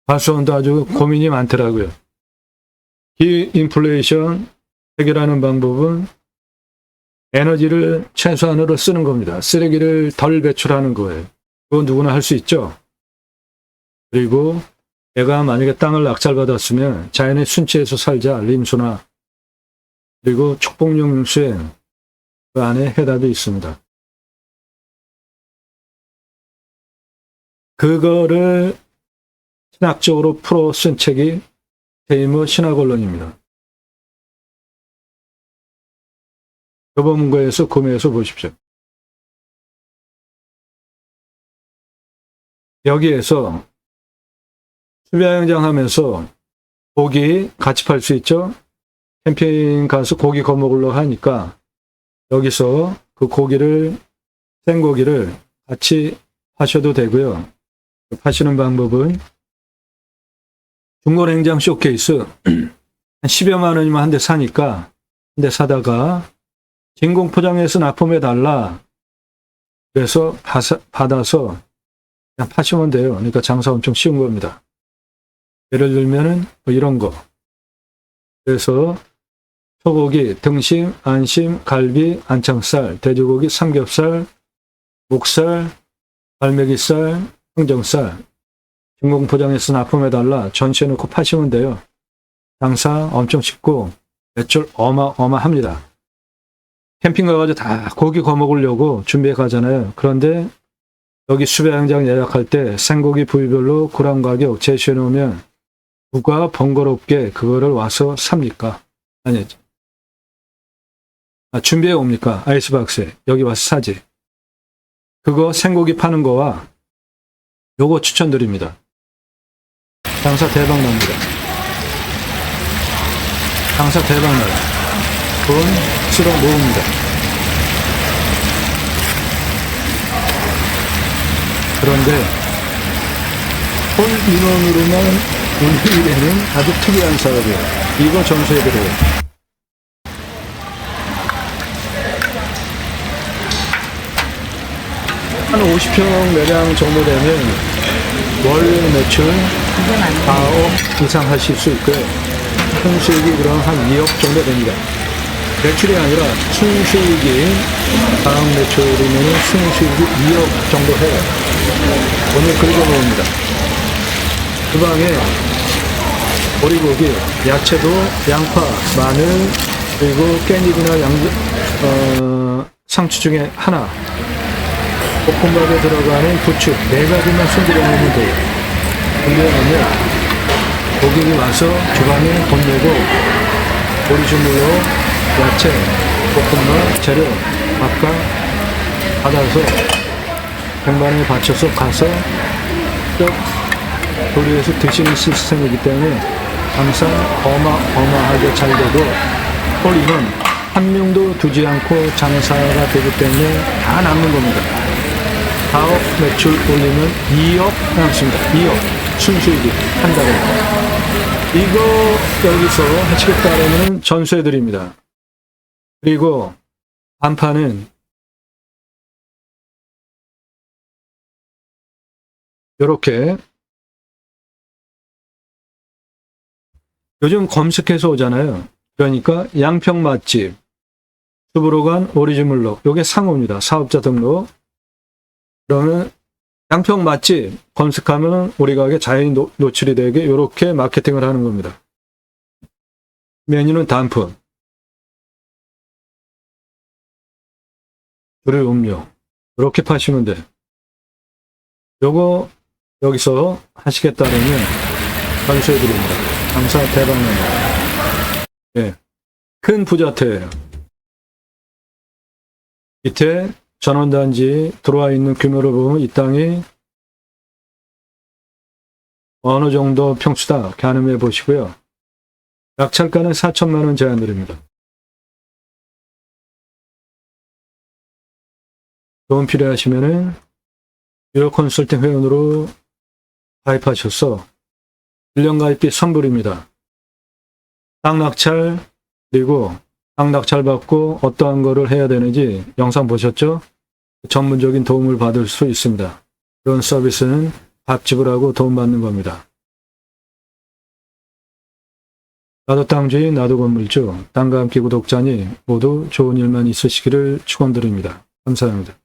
과수원도 아주 고민이 많더라고요. 기후 인플레이션 해결하는 방법은 에너지를 최소한으로 쓰는 겁니다. 쓰레기를 덜 배출하는 거예요. 그건 누구나 할 수 있죠. 그리고 내가 만약에 땅을 낙찰받았으면 자연의 순치에서 살자, 림수나. 그리고 축복용 수행, 그 안에 해답이 있습니다. 그거를 신학적으로 풀어 쓴 책이 테이머 신학언론입니다. 교보문고에서 구매해서 보십시오. 여기에서 수배양장 하면서 고기 같이 팔 수 있죠? 캠핑 가서 고기 거먹으려고 하니까 여기서 그 고기를, 생고기를 같이 파셔도 되고요. 파시는 방법은 중고냉장 쇼케이스 한 10여만 원이면 한 대 사니까 한 대 사다가 진공 포장해서 납품해 달라. 그래서 받아서 그냥 파시면 돼요. 그러니까 장사 엄청 쉬운 겁니다. 예를 들면은 이런 거. 그래서 소고기, 등심, 안심, 갈비, 안창살, 돼지고기, 삼겹살, 목살, 갈매기살, 항정살, 진공 포장해서 납품해 달라. 전시해 놓고 파시면 돼요. 장사 엄청 쉽고 매출 어마어마합니다. 캠핑 가가지고 다 고기 거먹으려고 준비해 가잖아요. 그런데 여기 수배양장 예약할 때 생고기 부위별로 그램 가격 제시해 놓으면 누가 번거롭게 그거를 와서 삽니까? 아니죠. 준비해 옵니까? 아이스박스에. 여기 와서 사지. 그거 생고기 파는 거와 요거 추천드립니다. 장사 대박 납니다. 장사 대박 나요. 돈 쓸어 모읍니다. 그런데 홀 인원으로만 운영되는 아주 특이한 사업이에요. 이거 전수해드려요. 한 50평 매량 정도 되면 월 매출 4억 이상 하실 수 있고요. 순수익이 그럼 한 2억 정도 됩니다. 매출이 아니라 순수익이 4억 매출이면 순수익이 2억 정도 해요. 오늘 긁어놓습니다. 주방에 오리고기, 야채도 양파, 마늘, 그리고 깻잎이나 상추 중에 하나, 볶음밥에 들어가는 부추 4가지만 손질해 놓으면 돼요. 준비해놓으면 고객이 와서 주방에 돈 내고 오리주물로 야채, 볶음밥, 재료 각각 받아서 쟁반에 받쳐서 가서 쭉 조리해서 드시는 시스템이기 때문에 항상 어마어마하게 잘 되고 홀 인원 한 명도 두지 않고 장사가 되기 때문에 다 남는 겁니다. 4억 매출 올리면 2억 남습니다. 2억 순수익이 한 달에. 이거 여기서 하시겠다 하면 전수해 드립니다. 그리고 간판은 요렇게 요즘 검색해서 오잖아요. 그러니까 양평 맛집, 수부로간 오리지물록, 요게 상호입니다. 사업자 등록. 그러면 양평 맛집 검색하면 우리 가게 자연히 노출이 되게 요렇게 마케팅을 하는 겁니다. 메뉴는 단품, 주류 음료, 이렇게 파시면 돼. 요거 여기서 하시겠다면 감사해드립니다. 감사 대박납니다. 예, 큰 부자태예요. 밑에 전원단지 들어와 있는 규모를 보면 이 땅이 어느 정도 평수다 가늠해 보시고요. 낙찰가는 4천만 원 제한드립니다. 도움 필요하시면은 유료 컨설팅 회원으로 가입하셔서 1년 가입비 선불입니다. 땅 낙찰, 그리고 땅 낙찰 받고 어떠한 거를 해야 되는지 영상 보셨죠? 전문적인 도움을 받을 수 있습니다. 이런 서비스는 밥집을 하고 도움받는 겁니다. 나도 땅주인, 나도 건물주, 땅과 함께 구독자님 모두 좋은 일만 있으시기를 축원드립니다. 감사합니다.